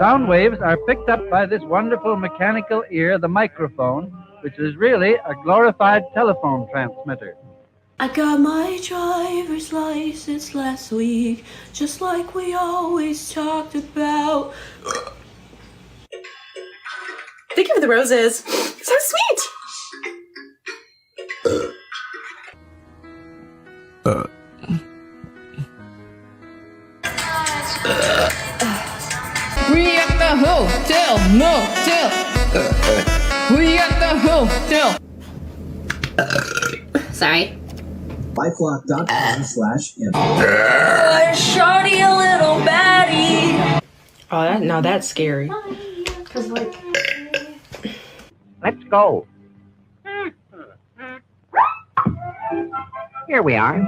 Sound waves are picked up by this wonderful mechanical ear, the microphone, which is really a glorified telephone transmitter. I got my driver's license last week, just like we always talked about. Thank you for the roses. So sweet. We at the hotel, motel. We at the hotel. Sorry. I shot you, little baddie. Oh, now that's scary. Cause like, Let's go. Here we are.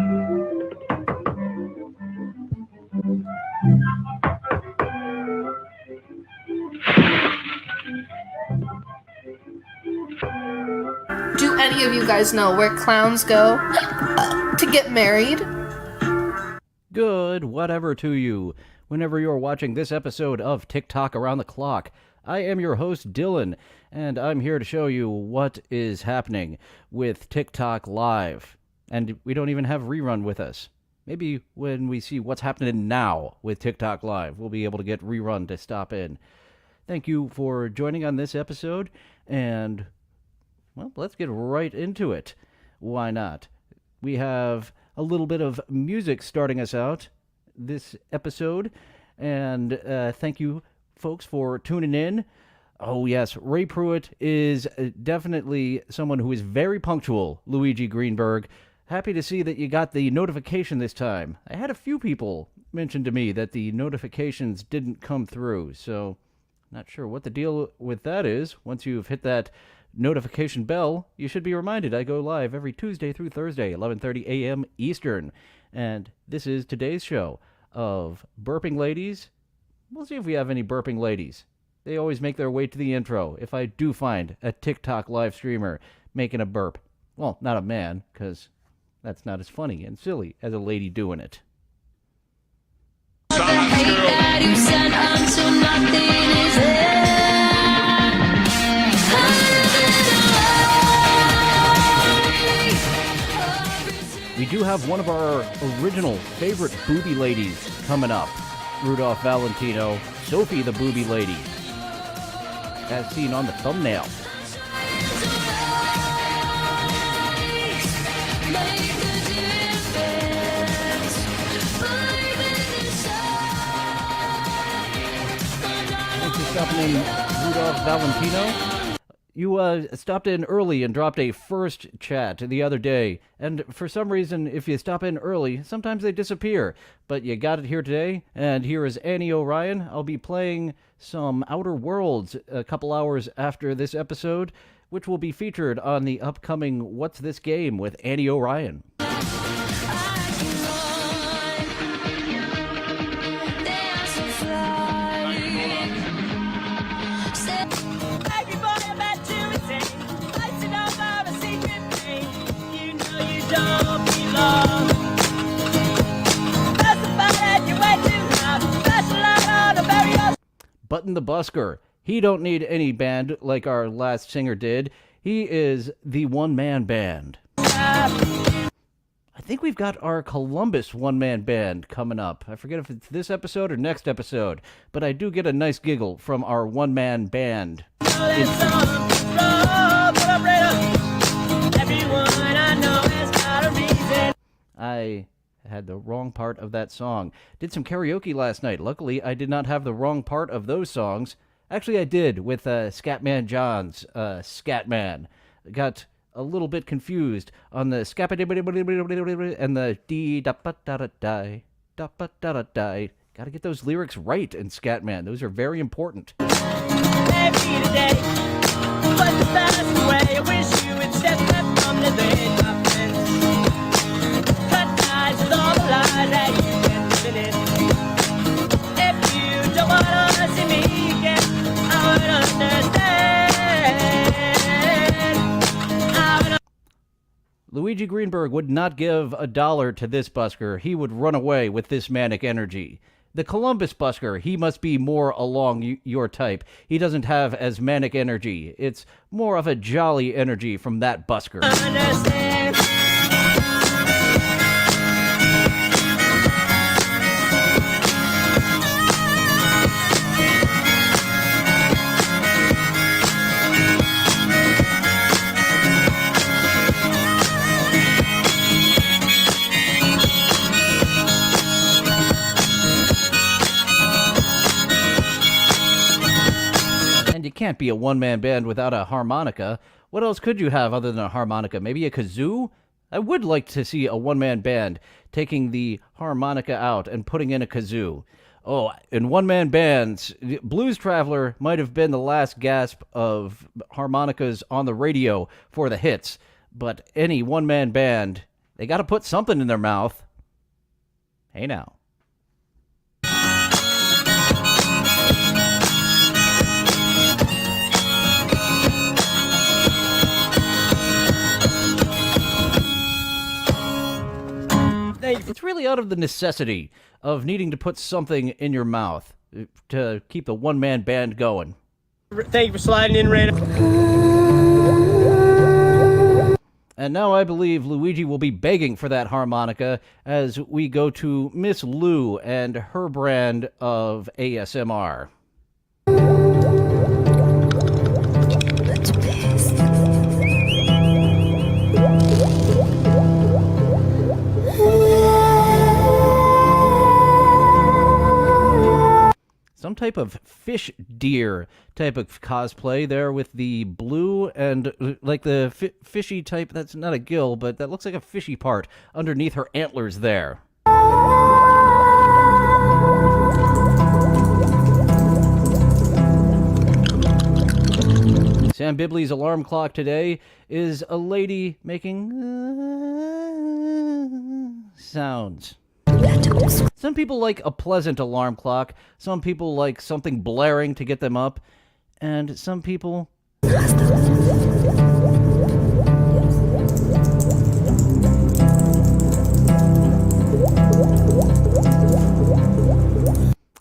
Do any of you guys know where clowns go to get married? Good whatever to you. Whenever you're watching this episode of TikTok Around the Clock, I am your host, Dylan, and I'm here to show you what is happening with TikTok Live. And we don't even have Rerun with us. Maybe when we see what's happening now with TikTok Live, we'll be able to get Rerun to stop in. Thank you for joining on this episode, and, well, let's get right into it. Why not? We have a little bit of music starting us out this episode, and thank you, folks, for tuning in. Oh, yes, Ray Pruitt is definitely someone who is very punctual, Luigi Greenberg. Happy to see that you got the notification this time. I had a few people mention to me that the notifications didn't come through, so not sure what the deal with that is. Once you've hit that notification bell, you should be reminded I go live every Tuesday through Thursday, 11:30 a.m. Eastern. And this is today's show of Burping Ladies. We'll see if we have any burping ladies. They always make their way to the intro if I do find a TikTok live streamer making a burp. Well, not a man, because that's not as funny and silly as a lady doing it. We do have one of our original favorite booby ladies coming up. Rudolph Valentino, Sophie the Booby Lady, as seen on the thumbnail. Thanks for stopping in, Rudolph Valentino. You stopped in early and dropped a first chat the other day, and for some reason, if you stop in early, sometimes they disappear. But you got it here today, and here is Annie O'Ryan. I'll be playing some Outer Worlds a couple hours after this episode, which will be featured on the upcoming What's This Game with Annie O'Ryan. Button the Busker. He don't need any band like our last singer did. He is the one-man band. I think we've got our Columbus one-man band coming up. I forget if it's this episode or next episode, but I do get a nice giggle from our one-man band. I had the wrong part of that song. Did some karaoke last night. Luckily, I did not have the wrong part of those songs. Actually, I did with Scatman John's Scatman. Got a little bit confused on the scap and the dee da ba da da die da ba da da die. Got to get those lyrics right in Scatman. Those are very important. Every day, but the best way. I wish you would step up from the bed, my friends. Cut ties with all the lies that you've been living in. If you don't want to see me again, I would understand. Luigi Greenberg would not give $1 to this busker. He would run away with this manic energy. The Columbus busker, he must be more along your type. He doesn't have as manic energy. It's more of a jolly energy from that busker. And you can't be a one-man band without a harmonica. What else could you have other than a harmonica? Maybe a kazoo? I would like to see a one-man band taking the harmonica out and putting in a kazoo. Oh, in one-man bands, Blues Traveler might have been the last gasp of harmonicas on the radio for the hits, but any one-man band, they got to put something in their mouth. Hey now. It's really out of the necessity of needing to put something in your mouth to keep the one-man band going. Thank you for sliding in, Random. And now I believe Luigi will be begging for that harmonica as we go to Miss Lou and her brand of ASMR. Some type of fish deer type of cosplay there with the blue and like the fishy type. That's not a gill, but that looks like a fishy part underneath her antlers there. Sam Bibley's alarm clock today is a lady making sounds. Some people like a pleasant alarm clock, some people like something blaring to get them up, and some people...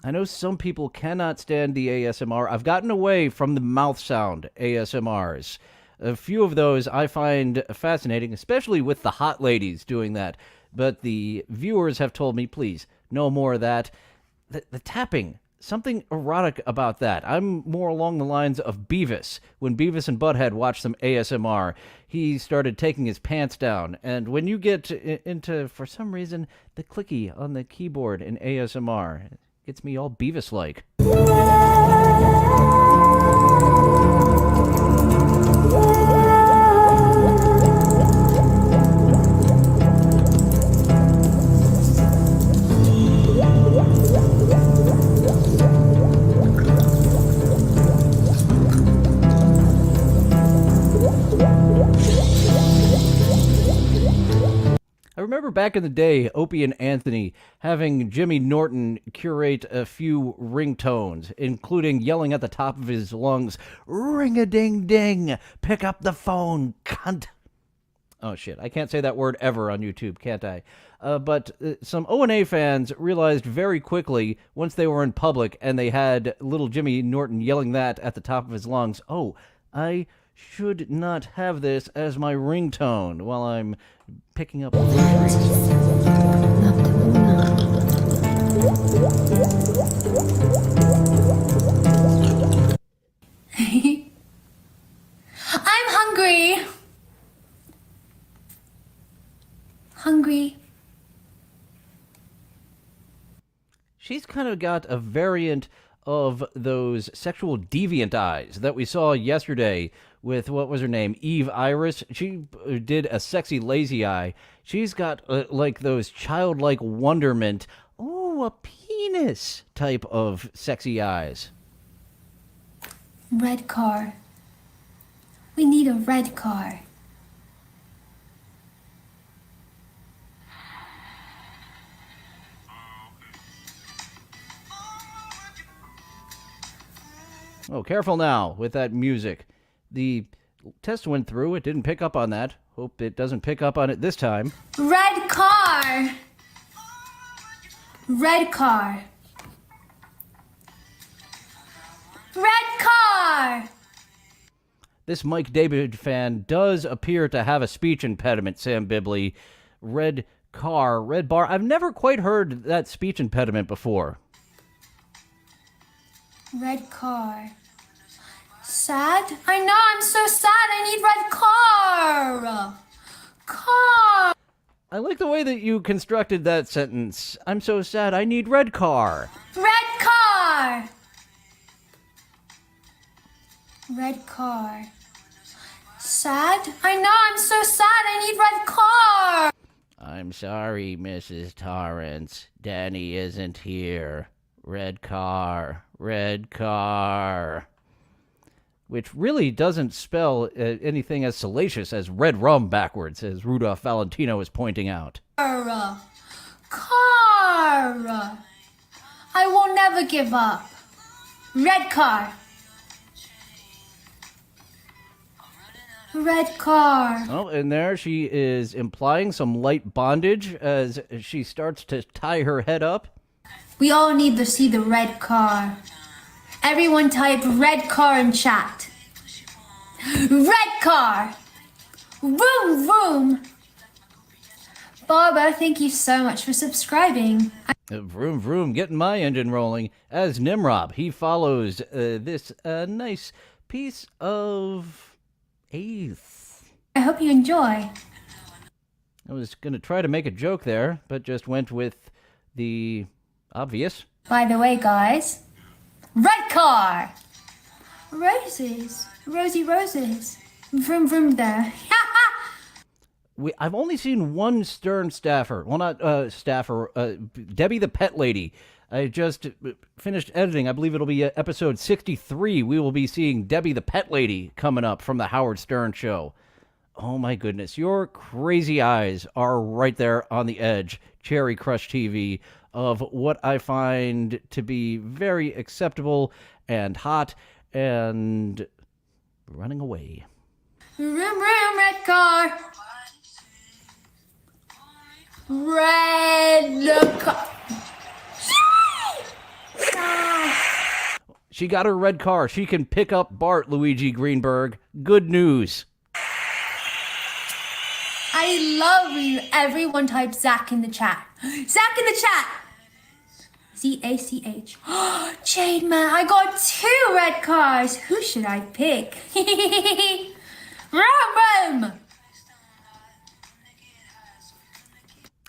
I know some people cannot stand the ASMR. I've gotten away from the mouth sound ASMRs. A few of those I find fascinating, especially with the hot ladies doing that. But the viewers have told me, please, no more of that. The tapping, something erotic about that. I'm more along the lines of Beavis. When Beavis and Butthead watched some ASMR, he started taking his pants down. And when you get into, for some reason, the clicky on the keyboard in ASMR, it gets me all Beavis-like. I remember back in the day, Opie and Anthony having Jimmy Norton curate a few ringtones, including yelling at the top of his lungs, "Ring-a-ding-ding! Pick up the phone, cunt!" Oh shit, I can't say that word ever on YouTube, can't I? But some O&A fans realized very quickly, once they were in public and they had little Jimmy Norton yelling that at the top of his lungs, oh, I should not have this as my ringtone while I'm picking up groceries. I'm hungry. Hungry. She's kind of got a variant of those sexual deviant eyes that we saw yesterday with, what was her name, Eve Iris. She did a sexy lazy eye. She's got like those childlike wonderment, oh, a penis type of sexy eyes. Red car. We need a red car. Oh, careful now with that music. The test went through. It didn't pick up on that. Hope it doesn't pick up on it this time. Red car. Red car. This Mike David fan does appear to have a speech impediment, Sam Bibley. Red car, red bar. I've never quite heard that speech impediment before. Red car. Sad? I know, I'm so sad. I need red car. Car. I like the way that you constructed that sentence. I'm so sad, I need red car. Red car. Red car. Sad? I know, I'm so sad. I need red car. I'm sorry, Mrs. Torrance. Danny isn't here. Red car, red car. Which really doesn't spell anything as salacious as red rum backwards, as Rudolph Valentino is pointing out. Car. I will never give up. Red car. Red car. Oh, and there she is implying some light bondage as she starts to tie her head up. We all need to see the red car. Everyone type red car in chat. Red car. Vroom, vroom. Barbara, thank you so much for subscribing. Vroom, vroom, getting my engine rolling. As Nimrob, he follows this nice piece of Ace. I hope you enjoy. I was going to try to make a joke there, but just went with the obvious. By the way, guys, red car. Roses. Rosy roses. Vroom, vroom there. I've only seen one Stern staffer. Well, not staffer. Debbie the Pet Lady. I just finished editing. I believe it'll be episode 63. We will be seeing Debbie the Pet Lady coming up from the Howard Stern Show. Oh my goodness. Your crazy eyes are right there on the edge, Cherry Crush TV, of what I find to be very acceptable and hot and running away. Vroom, vroom, red car. Red car. She got her red car. She can pick up Bart, Luigi Greenberg. Good news. I love you. Everyone type Zach in the chat. Zach in the chat. Z-A-C-H. Jade Man, I got 2 red cars. Who should I pick? Rum.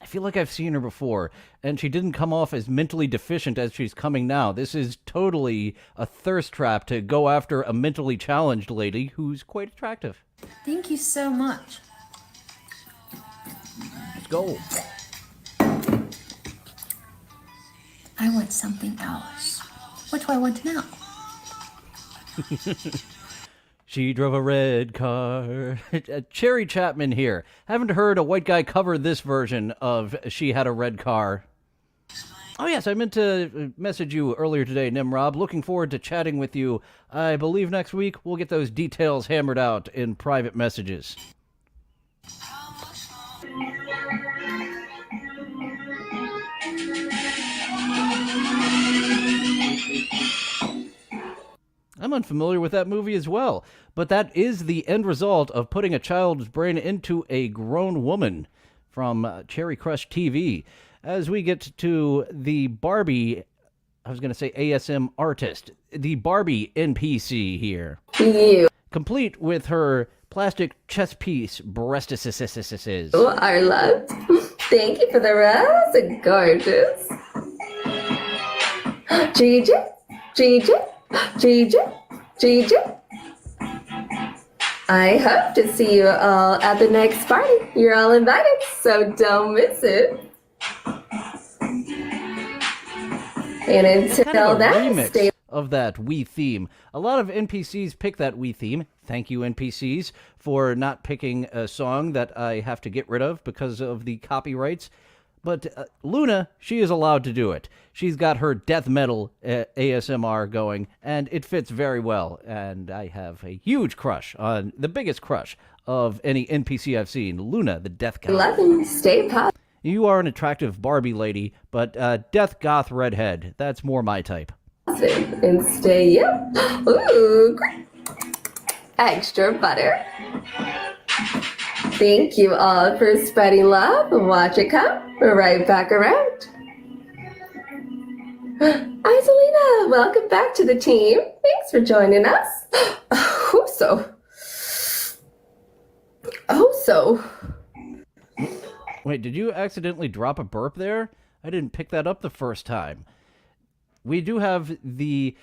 I feel like I've seen her before, and she didn't come off as mentally deficient as she's coming now. This is totally a thirst trap to go after a mentally challenged lady who's quite attractive. Thank you so much. Let's go. I want something else. What do I want now? She drove a red car. Cherry Chapman here. Haven't heard a white guy cover this version of She Had a Red Car. Oh yes, I meant to message you earlier today, Nimrob. Looking forward to chatting with you. I believe next week we'll get those details hammered out in private messages. I'm unfamiliar with that movie as well, but that is the end result of putting a child's brain into a grown woman from Cherry Crush TV. As we get to the Barbie, I was going to say ASM artist, the Barbie NPC here. Complete with her plastic chess piece breastises. Oh, our love. Thank you for the rose. Gorgeous. Gigi, Gigi, Gigi, Gigi. I hope to see you all at the next party. You're all invited, so don't miss it. And until Kind of a then, remix stay of that Wii theme. A lot of NPCs pick that Wii theme. Thank you, NPCs, for not picking a song that I have to get rid of because of the copyrights. But Luna, she is allowed to do it. She's got her death metal ASMR going, and it fits very well. And I have a huge crush on the biggest crush of any NPC I've seen, Luna, the Death Goth. 11. Stay positive. You are an attractive Barbie lady, but Death Goth redhead, that's more my type. And stay, yep. Ooh, great. extra butter. Thank you all for spreading love. Watch it come right back around. Isolina, welcome back to the team. Thanks for joining us. So. Wait, did you accidentally drop a burp there? I didn't pick that up the first time. We do have the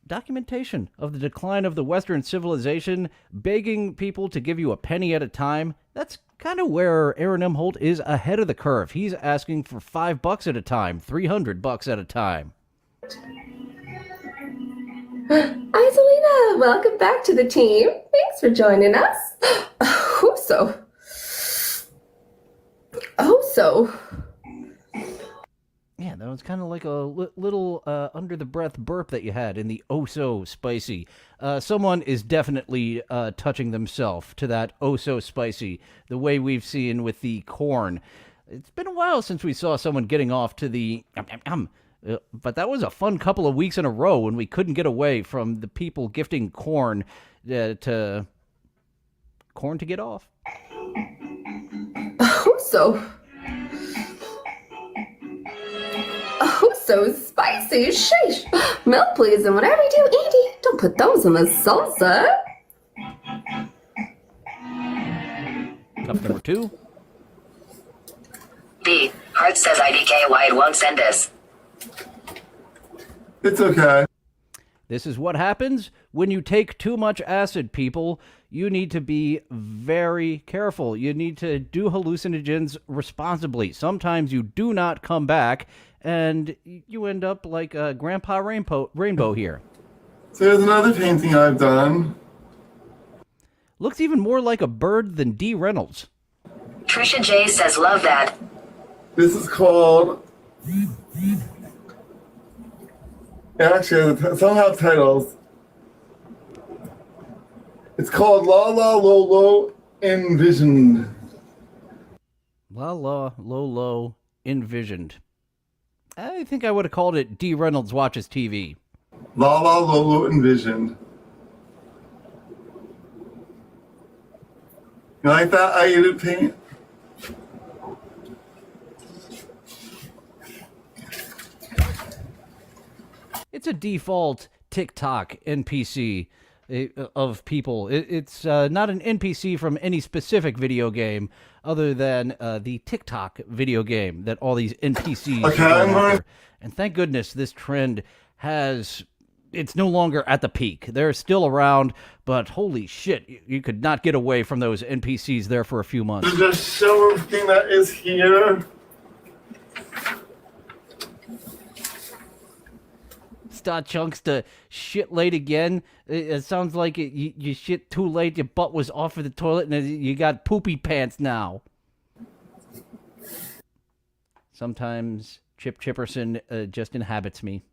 documentation of the decline of the Western civilization, begging people to give you a penny at a time. That's kind of where Aaron M. Holt is ahead of the curve. He's asking for $5 at a time, $300 at a time. Isolina, welcome back to the team. Thanks for joining us. So. Yeah, that was kind of like a little under-the-breath burp that you had in the oh-so-spicy. Someone is definitely touching themselves to that oh-so-spicy, the way we've seen with the corn. It's been a while since we saw someone getting off to the but that was a fun couple of weeks in a row when we couldn't get away from the people gifting corn to get off. So spicy. Sheesh. Milk, please, and whatever you do, Andy, don't put those in the salsa. Cup number 2. B. Hart says IDK why it won't send us. It's okay. This is what happens when you take too much acid, people. You need to be very careful. You need to do hallucinogens responsibly. Sometimes you do not come back, and you end up like Grandpa Rainbow here. So here's another painting I've done. Looks even more like a bird than D. Reynolds. Trisha J says love that. This is called... Actually, some have titles. It's called La La Lolo Envisioned. La La Lolo Envisioned. I think I would have called it D. Reynolds Watches TV. La La Lolo Envisioned. You like that? I ate it paint. It's a default TikTok NPC of people. It's not an NPC from any specific video game other than the TikTok video game that all these NPCs are going after. And thank goodness this trend it's no longer at the peak. They're still around, but holy shit, you could not get away from those NPCs there for a few months. Just show everything that is here. Start chunks to shit late again. It sounds like you shit too late. Your butt was off of the toilet and you got poopy pants now. Sometimes Chip Chipperson just inhabits me.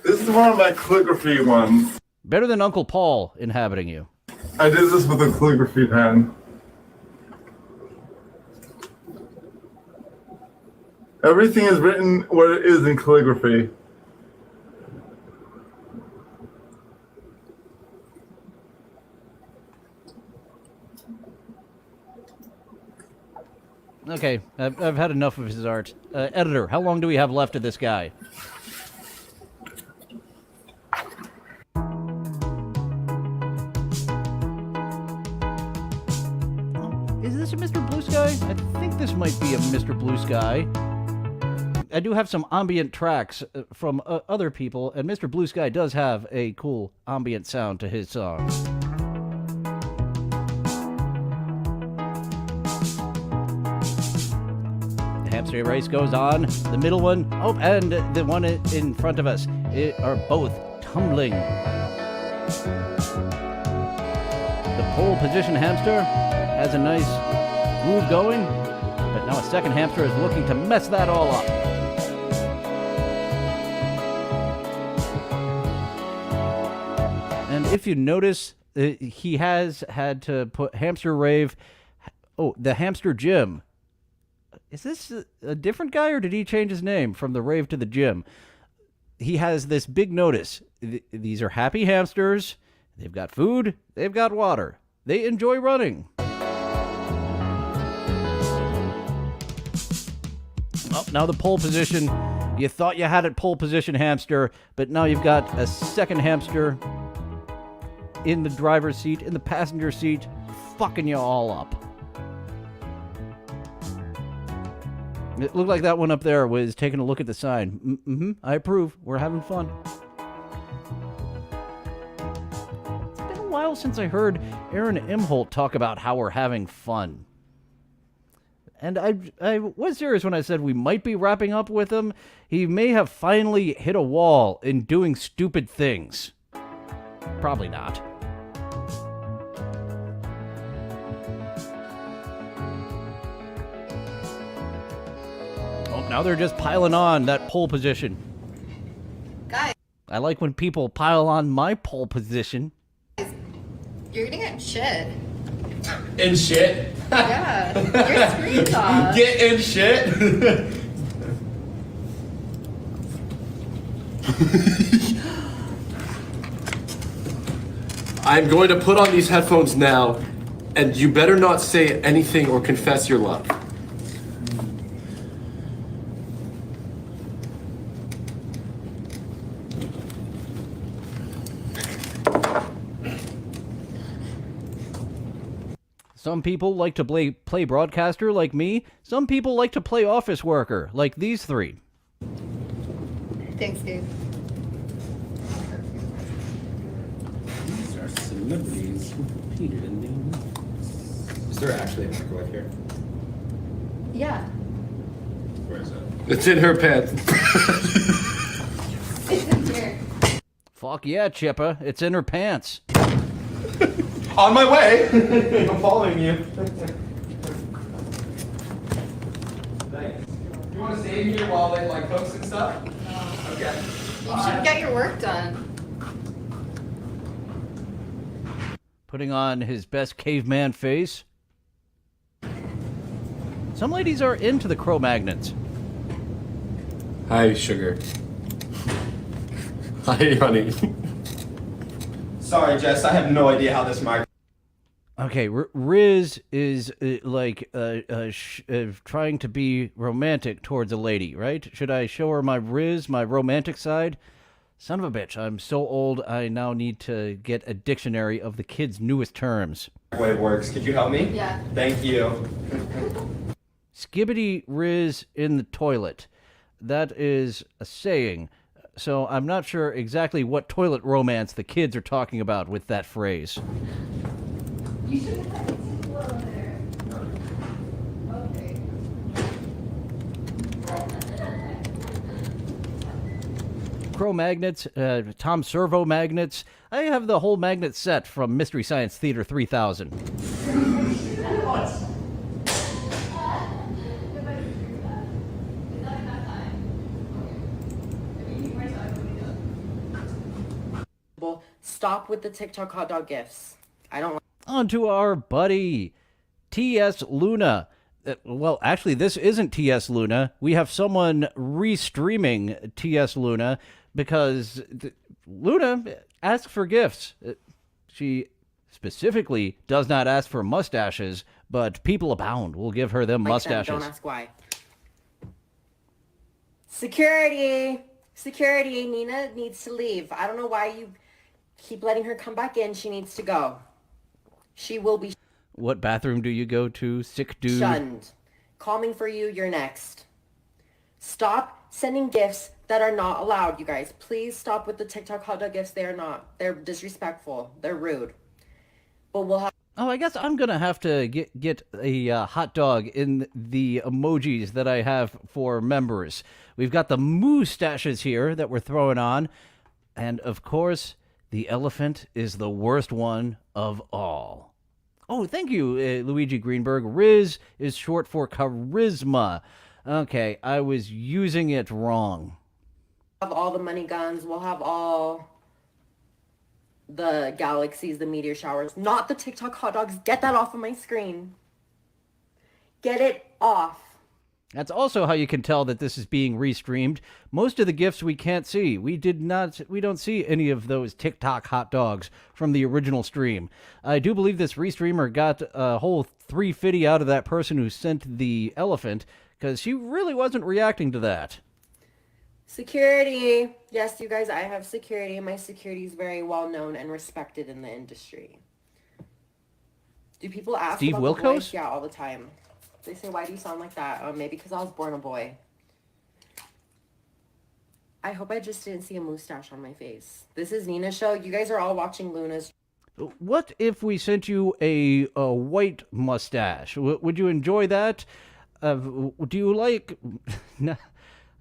This is one of my calligraphy ones. Better than Uncle Paul inhabiting you. I did this with a calligraphy pen. Everything is written what it is in calligraphy. Okay, I've had enough of his art. Editor, how long do we have left of this guy? Is this a Mr. Blue Sky? I think this might be a Mr. Blue Sky. I do have some ambient tracks from other people, and Mr. Blue Sky does have a cool ambient sound to his songs. Hamster race goes on. The middle one, and the one in front of us are both tumbling. The pole position hamster has a nice groove going, but now a second hamster is looking to mess that all up. And if you notice, he has had to put Hamster Rave, the Hamster Gym. Is this a different guy, or did he change his name from the rave to the gym? He has this big notice. These are happy hamsters. They've got food. They've got water. They enjoy running. Oh, now the pole position. You thought you had it pole position, hamster, but now you've got a second hamster in the driver's seat, in the passenger seat, fucking you all up. It looked like that one up there was taking a look at the sign. Mm-hmm, I approve. We're having fun. It's been a while since I heard Aaron Imholt talk about how we're having fun. And I was serious when I said we might be wrapping up with him. He may have finally hit a wall in doing stupid things. Probably not. Oh, now they're just piling on that pole position. Guys, I like when people pile on my pole position. you're gonna get shit. In shit? Yeah, your screen's off. Get in shit? I'm going to put on these headphones now, and you better not say anything or confess your love. Some people like to play broadcaster like me. Some people like to play office worker like these three. Thanks, dude. These are celebrities who competed in the Olympics. Is there actually a microwave here? Yeah. Where is it? It's in her pants. It's in here. Fuck yeah, Chippa. It's in her pants. On my way! I'm following you. Thanks. You want to stay here while they like cooks and stuff? Okay. You should get your work done. Putting on his best caveman face. Some ladies are into the Cro-Magnons. Hi, sugar. Hi, honey. Sorry, Jess, I have no idea how this mic. Okay, Riz is trying to be romantic towards a lady, right? Should I show her my Riz, my romantic side? Son of a bitch, I'm so old I now need to get a dictionary of the kids' newest terms. Way it works. Could you help me? Yeah. Thank you. Skibbity Riz in the toilet. That is a saying. So I'm not sure exactly what toilet romance the kids are talking about with that phrase. You should have it below there. Okay. Cro-Magnets, Tom Servo magnets. I have the whole magnet set from Mystery Science Theater 3000. Stop with the TikTok hot dog gifts. I don't. On to our buddy, T.S. Luna. Well, actually, this isn't T.S. Luna. We have someone restreaming T.S. Luna because Luna asks for gifts. She specifically does not ask for mustaches, but people abound. We'll give her them mustaches. Don't ask why. Security! Security! Nina needs to leave. I don't know why you keep letting her come back in. She needs to go. She will be What bathroom do you go to, sick dude? shunned. Calming for you, you're next. Stop sending gifts that are not allowed, you guys. Please stop with the TikTok hot dog gifts. They are not. They're disrespectful. They're rude. But we'll have... Oh, I guess I'm going to have to get a hot dog in the emojis that I have for members. We've got the moustaches here that we're throwing on. And, of course, the elephant is the worst one of all. Oh, thank you, Luigi Greenberg. Riz is short for charisma. Okay, I was using it wrong. have all the money guns. We'll have all the galaxies, the meteor showers. Not the TikTok hot dogs. Get that off of my screen. Get it off. That's also how you can tell that this is being restreamed. Most of the GIFs we can't see. We don't see any of those TikTok hot dogs from the original stream. I do believe this restreamer got a whole $350 out of that person who sent the elephant, because she really wasn't reacting to that. Security. Yes, you guys, I have security. My security is very well known and respected in the industry. Do people ask Steve about the Wilkos? voice? Yeah, all the time. They say, why do you sound like that? Maybe because I was born a boy. I hope I just didn't see a mustache on my face. This is Nina's show. You guys are all watching Luna's. What if we sent you a white mustache? Would you enjoy that? Do you like...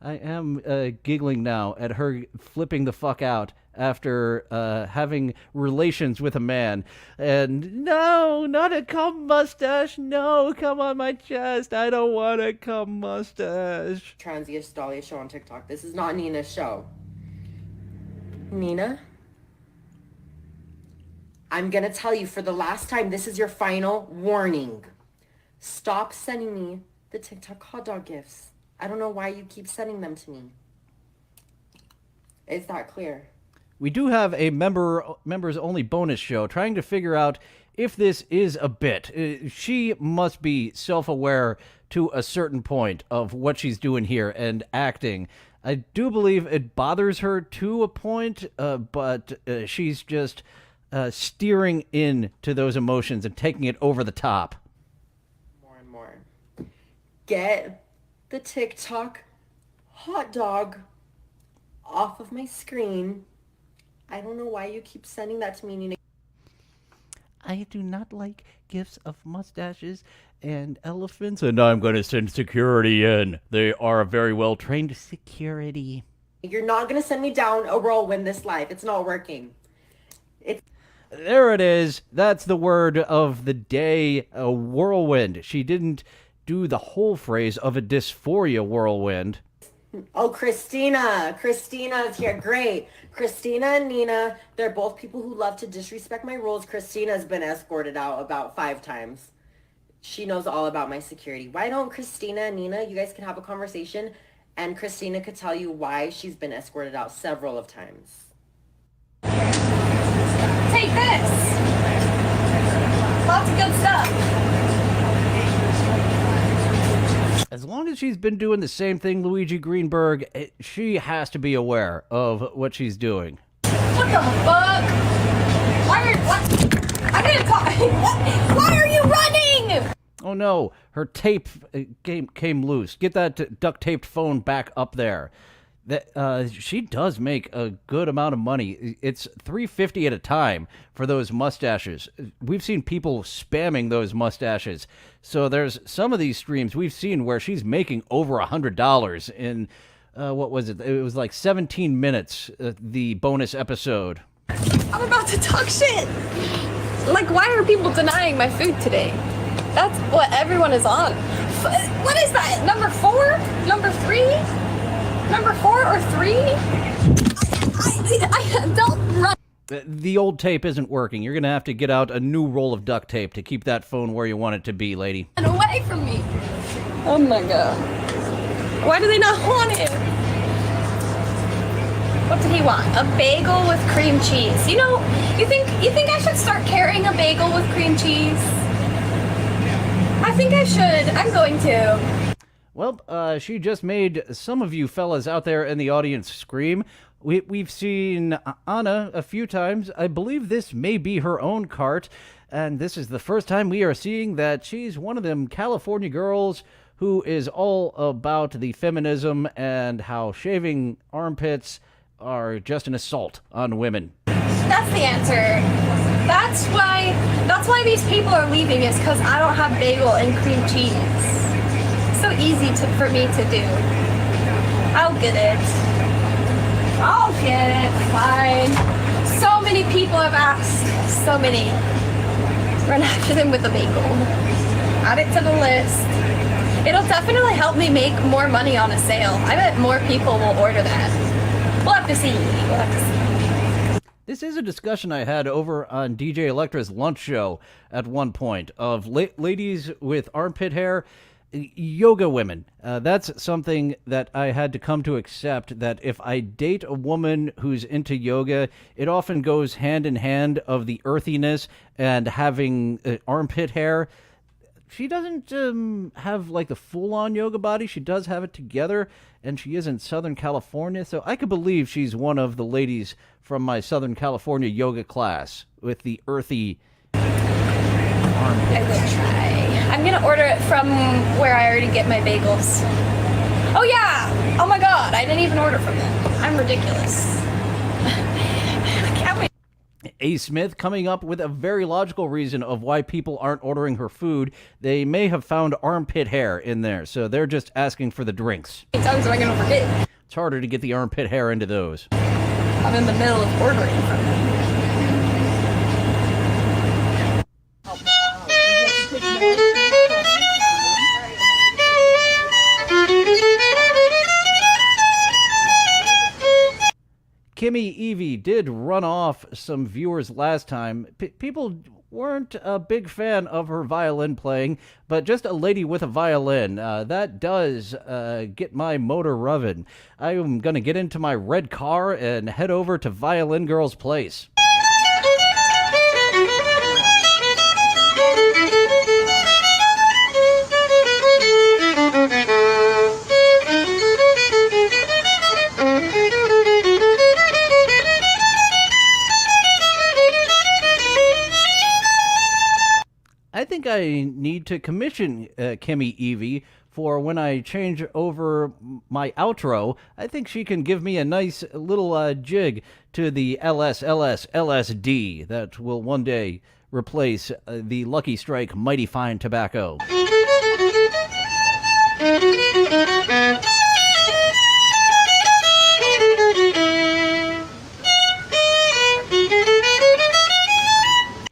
I am giggling now at her flipping the fuck out after having relations with a man. And no, not a cum mustache. No, come on my chest. I don't want a cum mustache. Transiest Dahlia show on TikTok. This is not Nina's show. Nina? I'm gonna tell you for the last time, this is your final warning. Stop sending me the TikTok hot dog gifts. I don't know why you keep sending them to me. Is that clear? We do have a members only bonus show trying to figure out if this is a bit. She must be self-aware to a certain point of what she's doing here and acting. I do believe it bothers her to a point, but she's just steering in to those emotions and taking it over the top. More and more. Get the TikTok hot dog off of my screen. I don't know why you keep sending that to me, Nina. I do not like gifts of mustaches and elephants, and I'm going to send security in. They are very well trained security. You're not going to send me down a whirlwind this live. It's not working. There it is. That's the word of the day, a whirlwind. She didn't do the whole phrase of a dysphoria whirlwind. Oh, Christina. Christina's here. Great. Christina and Nina, they're both people who love to disrespect my rules. Christina's been escorted out about 5 times. She knows all about my security. Why don't Christina and Nina, you guys can have a conversation, and Christina could tell you why she's been escorted out several of times. Take this. Lots of good stuff. As long as she's been doing the same thing, Luigi Greenberg, she has to be aware of what she's doing. What the fuck? I didn't talk. Why are you running? Oh no, her tape came loose. Get that duct taped phone back up there. She does make a good amount of money. It's $350 at a time for those mustaches. We've seen people spamming those mustaches. So there's some of these streams we've seen where she's making over $100 in, what was it? It was like 17 minutes, the bonus episode. I'm about to talk shit. Like, why are people denying my food today? That's what everyone is on. What is that? Number 4? Number 3? Number 4 or 3? I don't run. The old tape isn't working. You're going to have to get out a new roll of duct tape to keep that phone where you want it to be, lady. Run away from me. Oh my god. Why do they not want it? What did he want? A bagel with cream cheese. You know, you think I should start carrying a bagel with cream cheese? I think I should. I'm going to. Well, she just made some of you fellas out there in the audience scream. We've seen Anna a few times. I believe this may be her own cart, and this is the first time we are seeing that she's one of them California girls who is all about the feminism and how shaving armpits are just an assault on women. That's the answer. That's why these people are leaving, is because I don't have bagel and cream cheese. So easy for me to do. I'll get it. I'll get it. Fine. So many people have asked. So many. Run after them with a bagel. Add it to the list. It'll definitely help me make more money on a sale. I bet more people will order that. We'll have to see. We'll have to see. This is a discussion I had over on DJ Electra's lunch show at one point of ladies with armpit hair. yoga women. That's something that I had to come to accept, that if I date a woman who's into yoga, it often goes hand in hand of the earthiness and having armpit hair. She doesn't have like the full-on yoga body. She does have it together, and she is in Southern California, so I could believe she's one of the ladies from my Southern California yoga class with the earthy armpit. I will try. I'm gonna order it from where I already get my bagels. Oh yeah! Oh my god, I didn't even order from them. I'm ridiculous. I can't wait. A. Smith coming up with a very logical reason of why people aren't ordering her food. They may have found armpit hair in there, so they're just asking for the drinks. How many times am I gonna forget? It's harder to get the armpit hair into those. I'm in the middle of ordering from them. Kimmy Evie did run off some viewers last time. People weren't a big fan of her violin playing, but just a lady with a violin, that does get my motor rubbing. I'm going to get into my red car and head over to Violin Girl's place. I think I need to commission Kimmy Evie for when I change over my outro. I think she can give me a nice little jig to the LSD that will one day replace the Lucky Strike Mighty Fine Tobacco.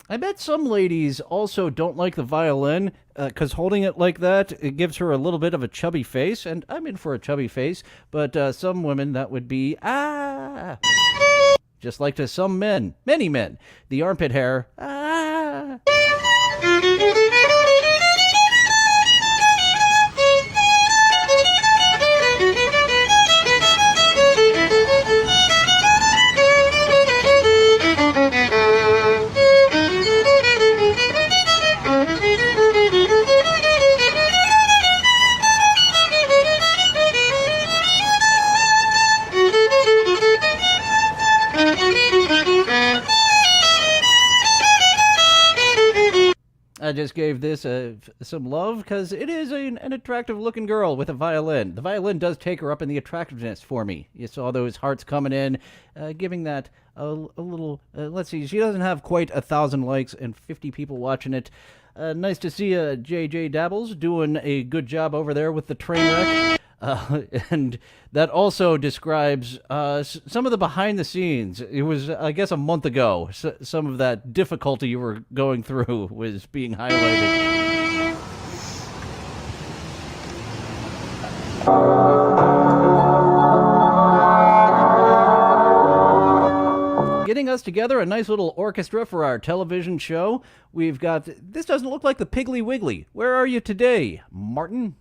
I bet some ladies also don't like the violin, because holding it like that, it gives her a little bit of a chubby face, and I'm in for a chubby face, but some women, that would be, just like to some men, many men, the armpit hair, I just gave this some love because it is an attractive-looking girl with a violin. The violin does take her up in the attractiveness for me. You saw those hearts coming in, giving that a little... let's see, she doesn't have quite 1,000 likes and 50 people watching it. Nice to see JJ Dabbles doing a good job over there with the train wreck. And that also describes some of the behind the scenes. It was, I guess, a month ago. Some of that difficulty you were going through was being highlighted. Getting us together a nice little orchestra for our television show. We've got... This doesn't look like the Piggly Wiggly. Where are you today, Martin?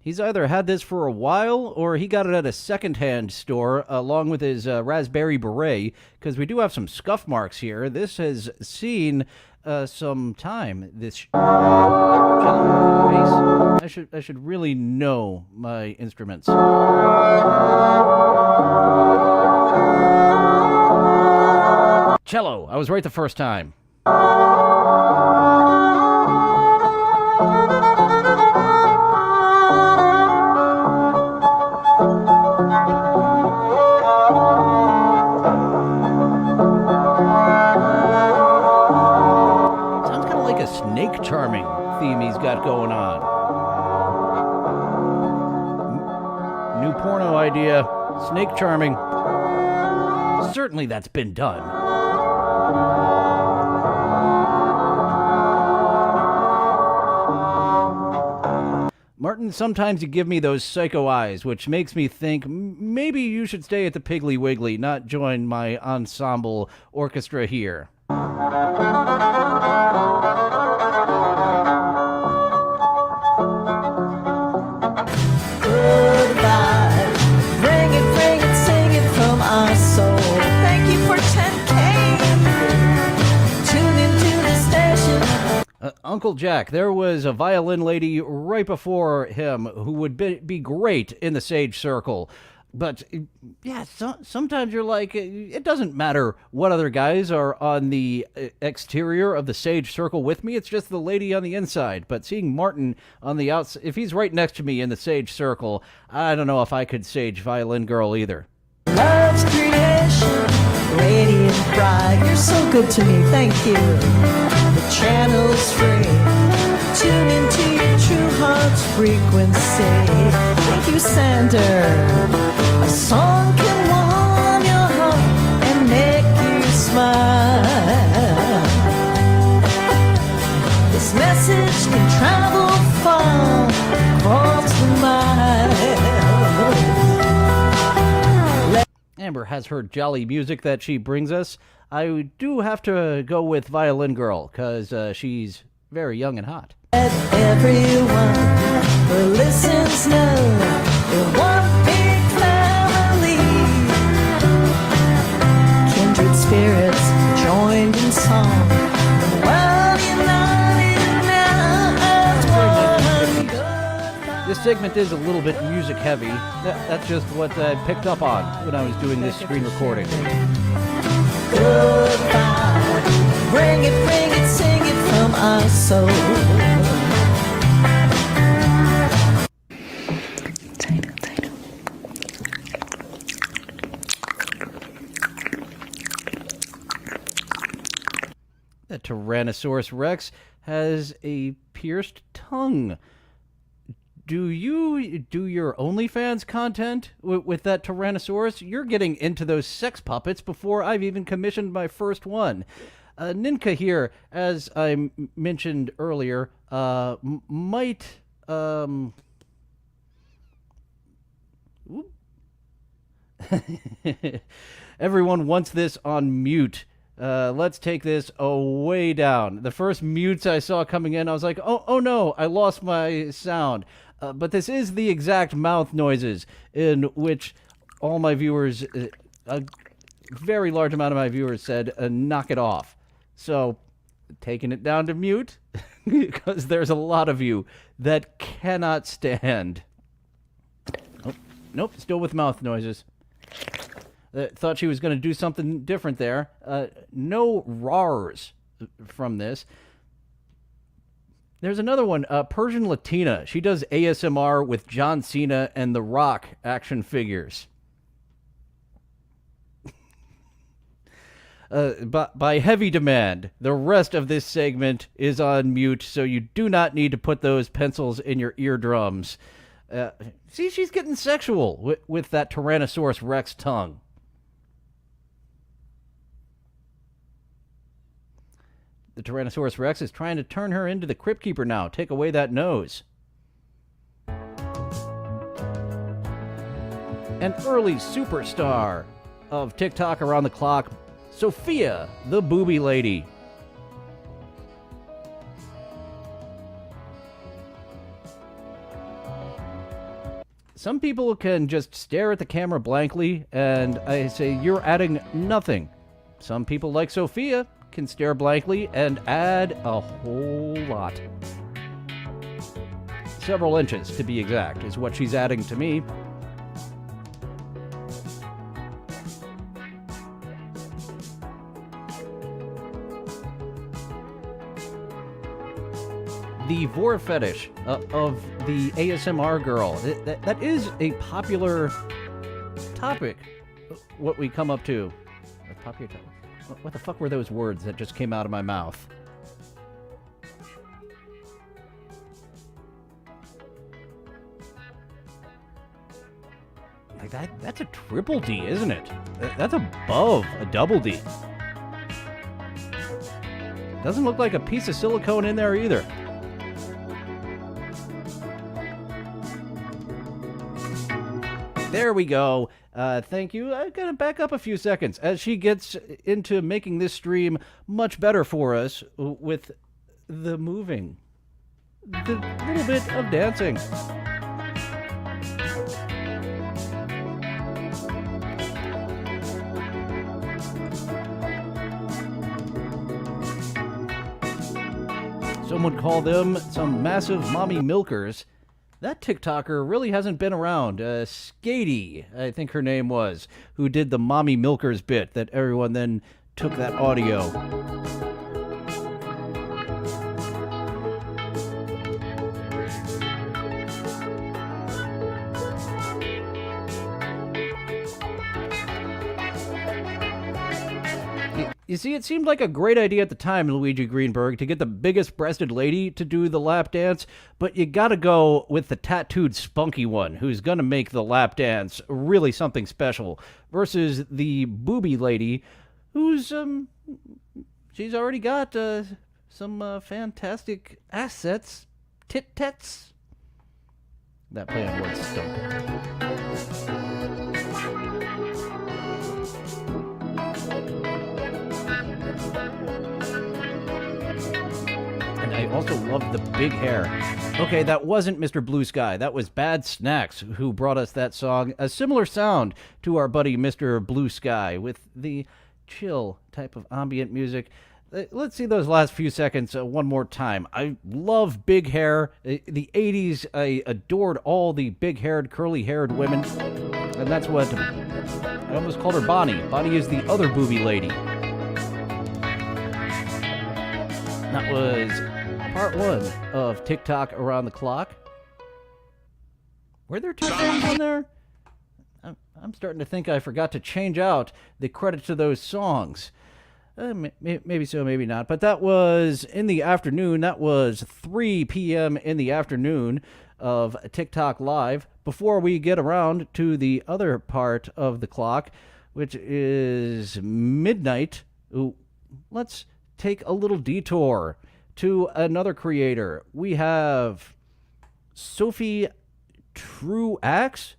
He's either had this for a while or he got it at a secondhand store along with his Raspberry Beret, because we do have some scuff marks here. This has seen some time. This cello bass. I should really know my instruments. Cello. I was right the first time. Snake charming theme he's got going on. New porno idea. Snake charming. Certainly that's been done. Martin, sometimes you give me those psycho eyes, which makes me think maybe you should stay at the Piggly Wiggly, not join my ensemble orchestra here. Goodbye. Bring it, sing it from our soul. Thank you for 10K. Tune into the station. Uncle Jack, there was a violin lady right before him who would be great in the Sage Circle. But, yeah, sometimes you're like, it doesn't matter what other guys are on the exterior of the Sage Circle with me. It's just the lady on the inside. But seeing Martin on the outside, if he's right next to me in the Sage Circle, I don't know if I could sage Violin Girl either. Love's creation, radiant bright. You're so good to me, thank you. The channel's free. Tune into your true heart's frequency. Thank you, Sander. A song can warm your heart and make you smile. This message can travel far across the mile. Amber has her jolly music that she brings us. I do have to go with Violin Girl, because she's very young and hot. Everyone who listens know we're one big family. Kindred spirits joined in song. Well united now as one. This segment is a little bit music heavy. That's just what I picked up on when I was doing this screen recording. Goodbye. Bring it, sing it from our soul. The Tyrannosaurus Rex has a pierced tongue. Do you do your OnlyFans content with that Tyrannosaurus? You're getting into those sex puppets before I've even commissioned my first one. Ninka here, as I mentioned earlier, might... Everyone wants this on mute. Let's take this way down. The first mutes I saw coming in, I was like, oh no, I lost my sound. But this is the exact mouth noises in which all my viewers, a very large amount of my viewers said, knock it off. So, taking it down to mute, because there's a lot of you that cannot stand. Oh, nope, still with mouth noises. Thought she was going to do something different there. No rars from this. There's another one, Persian Latina. She does ASMR with John Cena and The Rock action figures. By heavy demand, the rest of this segment is on mute, so you do not need to put those pencils in your eardrums. See, she's getting sexual with that Tyrannosaurus Rex tongue. The Tyrannosaurus Rex is trying to turn her into the Crypt Keeper now. Take away that nose. An early superstar of TikTok around the clock, Sophia, the Booby Lady. Some people can just stare at the camera blankly, and I say, you're adding nothing. Some people, like Sophia, can stare blankly and add a whole lot. Several inches, to be exact, is what she's adding to me. The vor fetish of the ASMR girl. That is a popular topic, what we come up to. A popular topic. What the fuck were those words that just came out of my mouth? Like that's a triple D, isn't it? That's above a double D. Doesn't look like a piece of silicone in there either. There we go. Thank you. I'm going to back up a few seconds as she gets into making this stream much better for us with the moving. The little bit of dancing. Some would call them some massive mommy milkers. That TikToker really hasn't been around. Skatey, I think her name was, who did the mommy milkers bit that everyone then took that audio. You see, it seemed like a great idea at the time, Luigi Greenberg, to get the biggest breasted lady to do the lap dance, but you gotta go with the tattooed spunky one, who's gonna make the lap dance really something special, versus the booby lady, who's, she's already got, some, fantastic assets. Tit-tets. That play on words stunk. I also love the big hair. Okay, that wasn't Mr. Blue Sky. That was Bad Snacks who brought us that song. A similar sound to our buddy Mr. Blue Sky with the chill type of ambient music. Let's see those last few seconds one more time. I love big hair. The 80s, I adored all the big-haired, curly-haired women. And that's what... I almost called her Bonnie. Bonnie is the other booby lady. That was part one of TikTok Around the Clock. Were there two songs on there? I'm starting to think I forgot to change out the credit to those songs. Maybe so, maybe not. But that was in the afternoon. That was 3 p.m. in the afternoon of TikTok Live. Before we get around to the other part of the clock, which is midnight, let's take a little detour to another creator. We have Sophie Truax?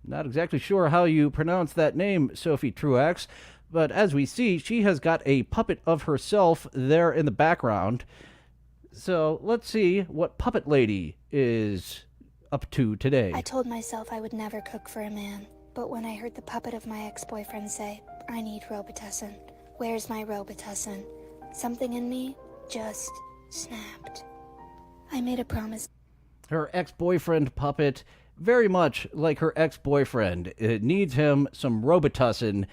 Not exactly sure how you pronounce that name, Sophie Truax, but as we see, she has got a puppet of herself there in the background. So let's see what Puppet Lady is up to today. I told myself I would never cook for a man, but when I heard the puppet of my ex-boyfriend say, I need Robitussin, where's my Robitussin? Something in me just snapped. I made a promise. Her ex-boyfriend puppet, very much like her ex-boyfriend, it needs him some Robitussin,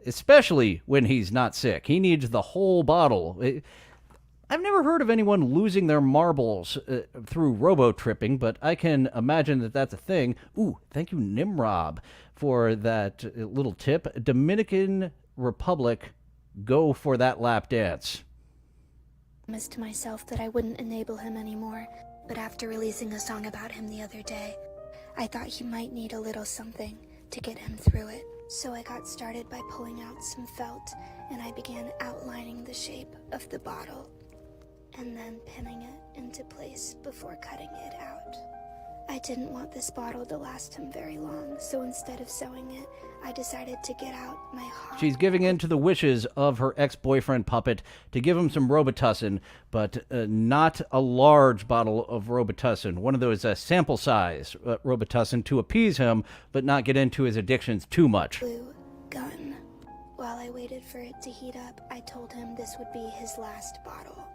especially when he's not sick. He needs the whole bottle. I've never heard of anyone losing their marbles through robo-tripping, but I can imagine that that's a thing. Ooh, thank you, Nimrob, for that little tip. Dominican Republic, go for that lap dance. I promised to myself that I wouldn't enable him anymore, but after releasing a song about him the other day, I thought he might need a little something to get him through it. So I got started by pulling out some felt, and I began outlining the shape of the bottle, and then pinning it into place before cutting it out. I didn't want this bottle to last him very long, so instead of sewing it, I decided to get out my heart. She's giving in to the wishes of her ex-boyfriend puppet to give him some Robitussin, but not a large bottle of Robitussin. One of those sample size Robitussin to appease him, but not get into his addictions too much. Blue gun. While I waited for it to heat up, I told him this would be his last bottle.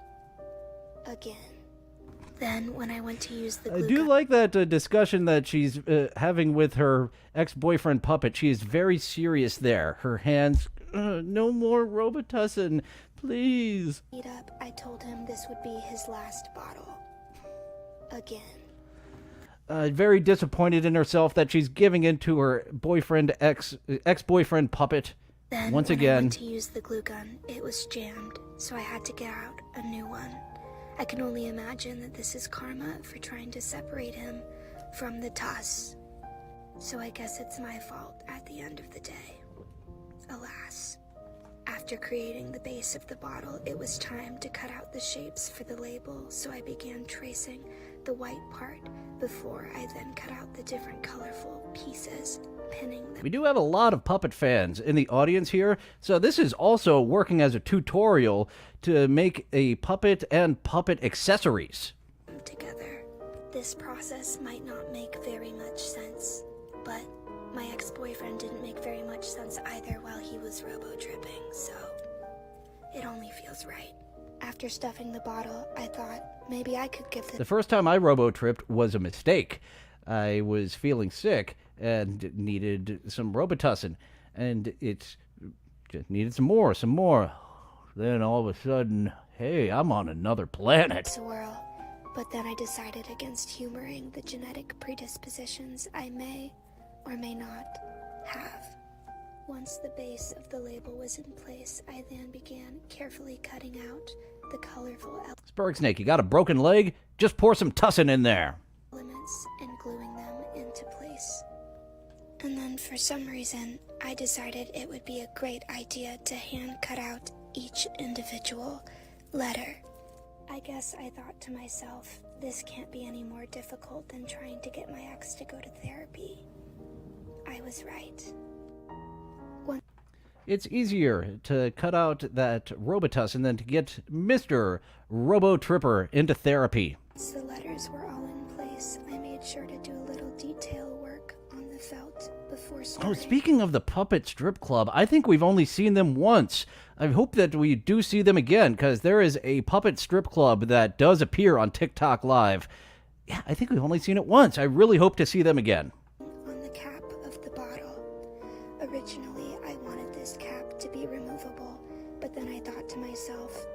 Again. Then, when I went to use the glue I do like that discussion that she's having with her ex-boyfriend puppet. She is very serious there. Her hands, no more Robitussin, please. Heat up, I told him this would be his last bottle. Again. Very disappointed in herself that she's giving in to her boyfriend, ex-boyfriend puppet. Then, once when again. I went to use the glue gun, it was jammed, so I had to get out a new one. I can only imagine that this is karma for trying to separate him from the toss. So I guess it's my fault at the end of the day. Alas. After creating the base of the bottle, it was time to cut out the shapes for the label, so I began tracing the the white part before I then cut out the different colorful pieces, pinning them. We do have a lot of puppet fans in the audience here, so this is also working as a tutorial to make a puppet and puppet accessories. Together. This process might not make very much sense, but my ex-boyfriend didn't make very much sense either while he was robo-tripping, so it only feels right. After stuffing the bottle, I thought maybe I could give The first time I robo-tripped was a mistake. I was feeling sick and needed some Robitussin, and it just needed some more. Then all of a sudden, hey, I'm on another planet. Swirl, but then I decided against humoring the genetic predispositions I may or may not have. Once the base of the label was in place, I then began carefully cutting out the colorful Spurgsnake, you got a broken leg? Just pour some tussin in there. elements and gluing them into place. And then for some reason, I decided it would be a great idea to hand cut out each individual letter. I guess I thought to myself, this can't be any more difficult than trying to get my ex to go to therapy. I was right. It's easier to cut out that Robitussin than to get Mr. Robo-Tripper into therapy. Once the letters were all in place, I made sure to do a little detail work on the felt before starting. Oh, speaking of the Puppet Strip Club, I think we've only seen them once. I hope that we do see them again, because there is a Puppet Strip Club that does appear on TikTok Live. Yeah, I think we've only seen it once. I really hope to see them again. On the cap of the bottle. Originally, I wanted this cap to be removable, but then I thought to myself,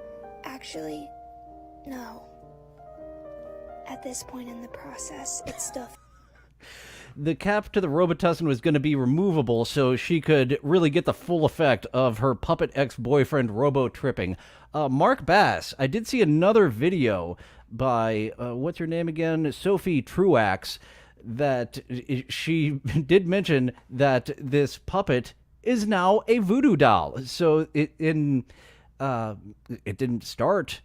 actually, no. At this point in the process, it's still... The cap to the Robitussin was going to be removable so she could really get the full effect of her puppet ex-boyfriend robo-tripping. Mark Bass, I did see another video by, what's her name again? Sophie Truax, that she did mention that this puppet is now a voodoo doll. So it didn't start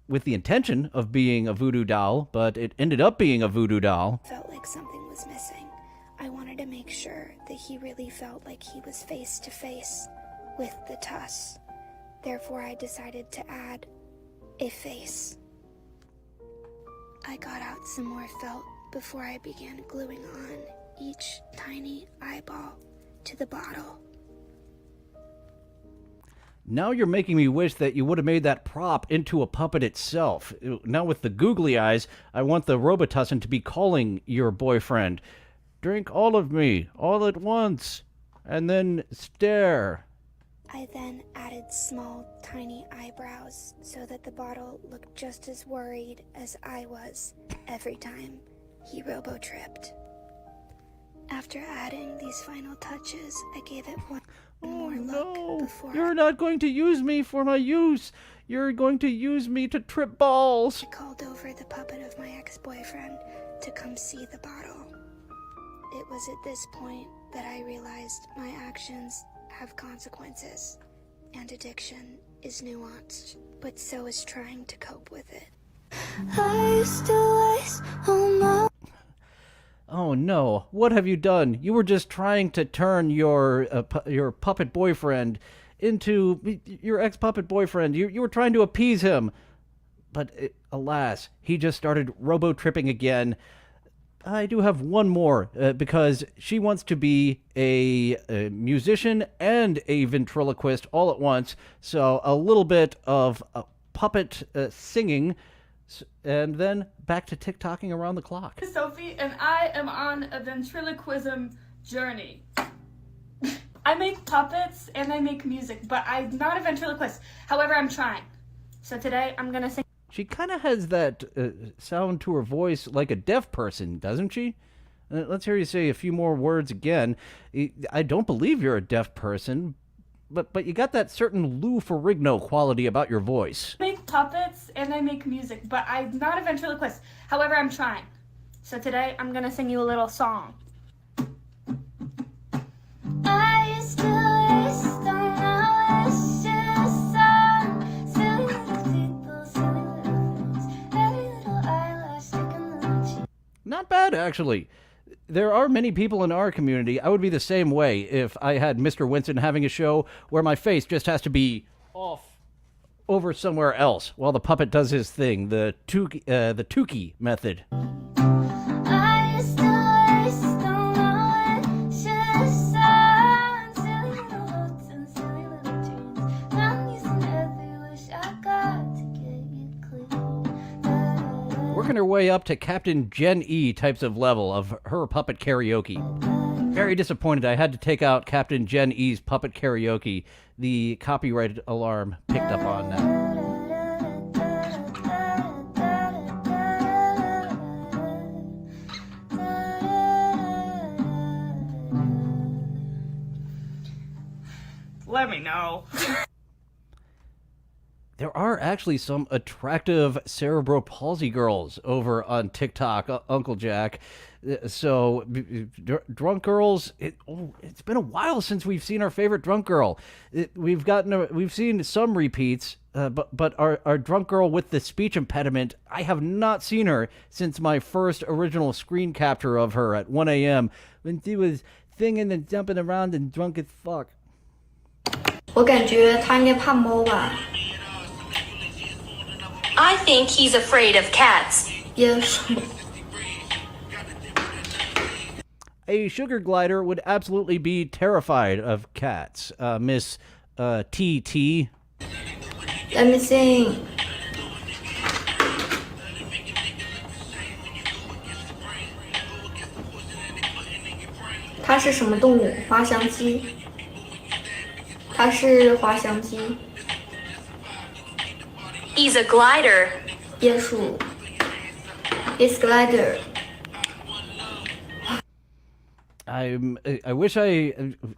with the intention of being a voodoo doll, but it ended up being a voodoo doll. Felt like something was missing. I wanted to make sure that he really felt like he was face to face with the tuss. Therefore, I decided to add a face. I got out some more felt before I began gluing on each tiny eyeball to the bottle. Now you're making me wish that you would have made that prop into a puppet itself. Now with the googly eyes, I want the Robitussin to be calling your boyfriend, "Drink all of me, all at once, and then stare." I then added small, tiny eyebrows so that the bottle looked just as worried as I was every time he robo-tripped. After adding these final touches, I gave it one more look before You're not going to use me for my use. You're going to use me to trip balls. I called over the puppet of my ex-boyfriend to come see the bottle. It was at this point that I realized my actions have consequences, and addiction is nuanced, but so is trying to cope with it. I used to waste all my... Oh no, what have you done? You were just trying to turn your puppet boyfriend into your ex-puppet boyfriend. You were trying to appease him. But alas, he just started robo-tripping again. I do have one more, because she wants to be a musician and a ventriloquist all at once. So a little bit of puppet singing, and then back to TikToking around the clock. Sophie, and I am on a ventriloquism journey. I make puppets and I make music, but I'm not a ventriloquist. However, I'm trying. So today I'm gonna sing. She kind of has that sound to her voice like a deaf person, doesn't she? Let's hear you say a few more words again. I don't believe you're a deaf person, but you got that certain Lou Ferrigno quality about your voice. I make puppets and I make music, but I'm not a ventriloquist. However, I'm trying. So today I'm gonna sing you a little song. I used to waste all my wishes on silly little people, silly little things. Every little eyelash sticking bad, actually. There are many people in our community. I would be the same way if I had Mr. Winston having a show where my face just has to be off over somewhere else while the puppet does his thing, the Tukey method. Working her way up to Captain Gen E types of level of her puppet karaoke. Very disappointed I had to take out Captain Gen E's puppet karaoke. The copyright alarm picked up on that. Let me know. There are actually some attractive cerebral palsy girls over on TikTok, Uncle Jack. So, drunk girls, it's been a while since we've seen our favorite drunk girl. We've seen some repeats, but our drunk girl with the speech impediment, I have not seen her since my first original screen capture of her at 1 a.m. when she was singing and jumping around and drunk as fuck. 我感觉他应该怕猫吧。 I think he's afraid of cats. Yes. A sugar glider would absolutely be terrified of cats. Miss TT. Let me sing.它是什么动物？滑翔机。它是滑翔机。 He's a glider. 椰树。It's glider. I wish I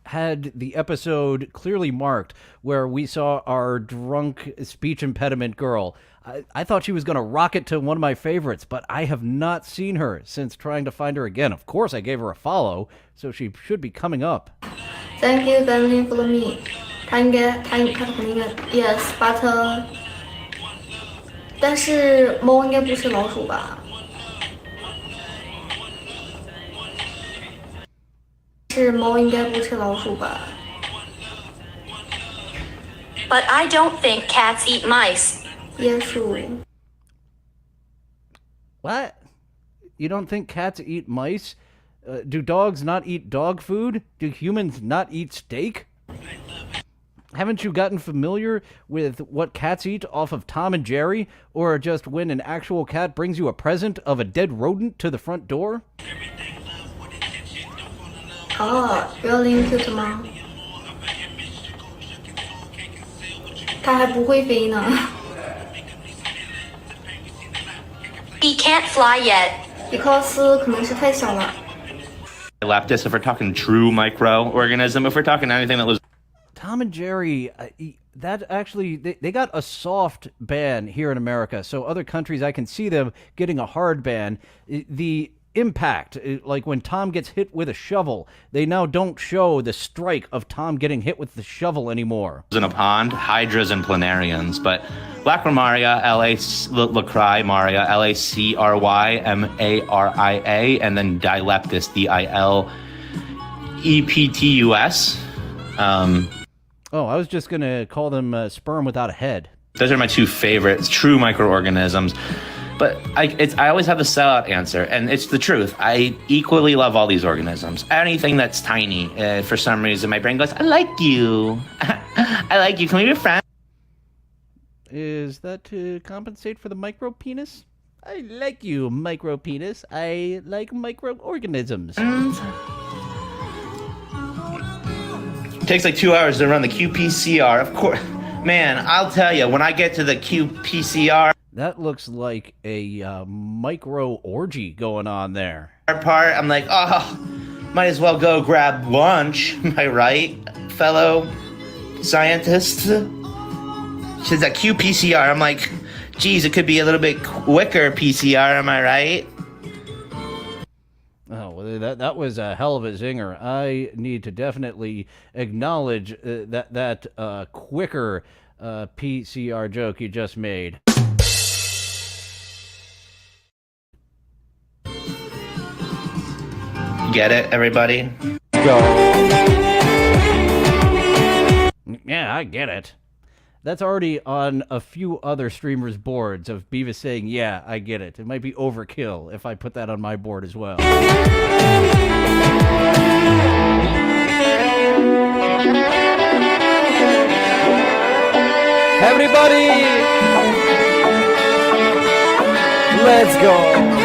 had the episode clearly marked where we saw our drunk speech impediment girl. I thought she was going to rocket to one of my favorites, but I have not seen her since trying to find her again. Of course, I gave her a follow, so she should be coming up. Thank you, Bentley, for me. 他肯定应该 yes, but 但是猫应该不吃老鼠吧？是猫应该不吃老鼠吧？ But I don't think cats eat mice. 椰树。 What? You don't think cats eat mice? Do dogs not eat dog food? Do humans not eat steak? Haven't you gotten familiar with what cats eat off of Tom and Jerry? Or just when an actual cat brings you a present of a dead rodent to the front door? Oh, really cute 吗？它还不会飞呢。 He can't fly yet. Because 可能是太小了。 Leptis, if we're talking true microorganism, if we're talking anything that lives... Tom and Jerry, that actually, they got a soft ban here in America. So other countries, I can see them getting a hard ban. The impact, like when Tom gets hit with a shovel, they now don't show the strike of Tom getting hit with the shovel anymore. In a pond, hydras and planarians, but Lacrymaria, Lacry Maria, Lacrymaria, and then Dileptus, Dileptus. Oh, I was just going to call them sperm without a head. Those are my two favorites, true microorganisms. But I always have the sellout answer, and it's the truth. I equally love all these organisms. Anything that's tiny, for some reason, my brain goes, I like you. I like you. Can we be friends? Is that to compensate for the micro-penis? I like you, micro-penis. I like microorganisms. It takes like 2 hours to run the qPCR. Of course. Man, I'll tell you, when I get to the qPCR... That looks like a micro-orgy going on there. Part, I'm like, oh, might as well go grab lunch. Am I right, fellow scientists? She says that qPCR. I'm like, geez, it could be a little bit quicker PCR. Am I right? Oh, well, that was a hell of a zinger. I need to definitely acknowledge that quicker PCR joke you just made. get it, everybody? Yeah, I get it. That's already on a few other streamers' boards of Beavis saying, yeah, I get it. It might be overkill if I put that on my board as well. Everybody, let's go.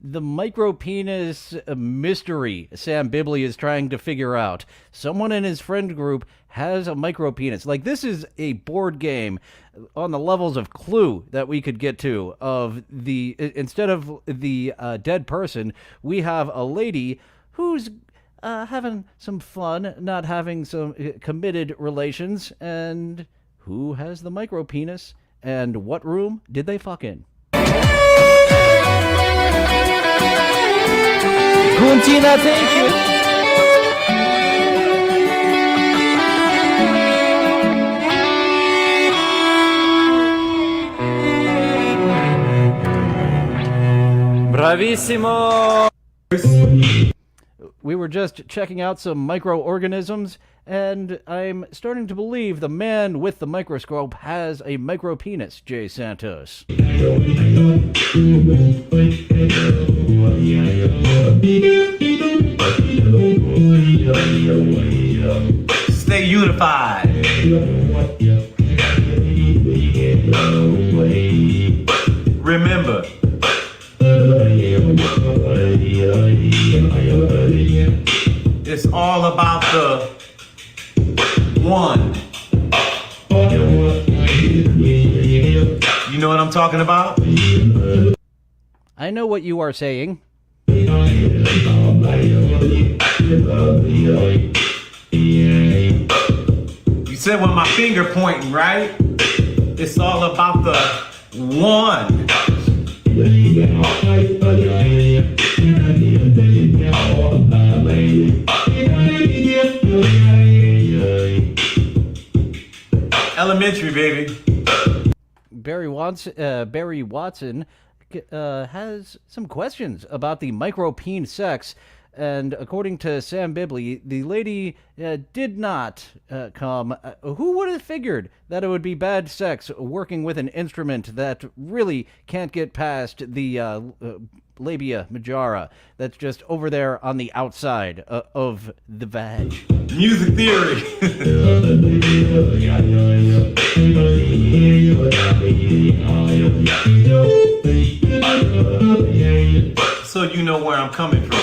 The micropenis mystery Sam Bibley is trying to figure out. Someone in his friend group has a micropenis. Like, this is a board game on the levels of Clue that we could get to. Of the instead of the dead person, we have a lady who's having some fun, not having some committed relations, and who has the micropenis, and what room did they fuck in? Guntina, thank you. Bravissimo. We were just checking out some microorganisms, and I'm starting to believe the man with the microscope has a micropenis, Jay Santos. Stay unified. Remember. It's all about the one. You know what I'm talking about? I know what you are saying. You said with my finger pointing, right? It's all about the one. Elementary, baby. Barry Watson has some questions about the micropene sex, and according to Sam Bibley, the lady did not come. Who would have figured that it would be bad sex working with an instrument that really can't get past the labia majora that's just over there on the outside of the vag? Music theory. So you know where I'm coming from.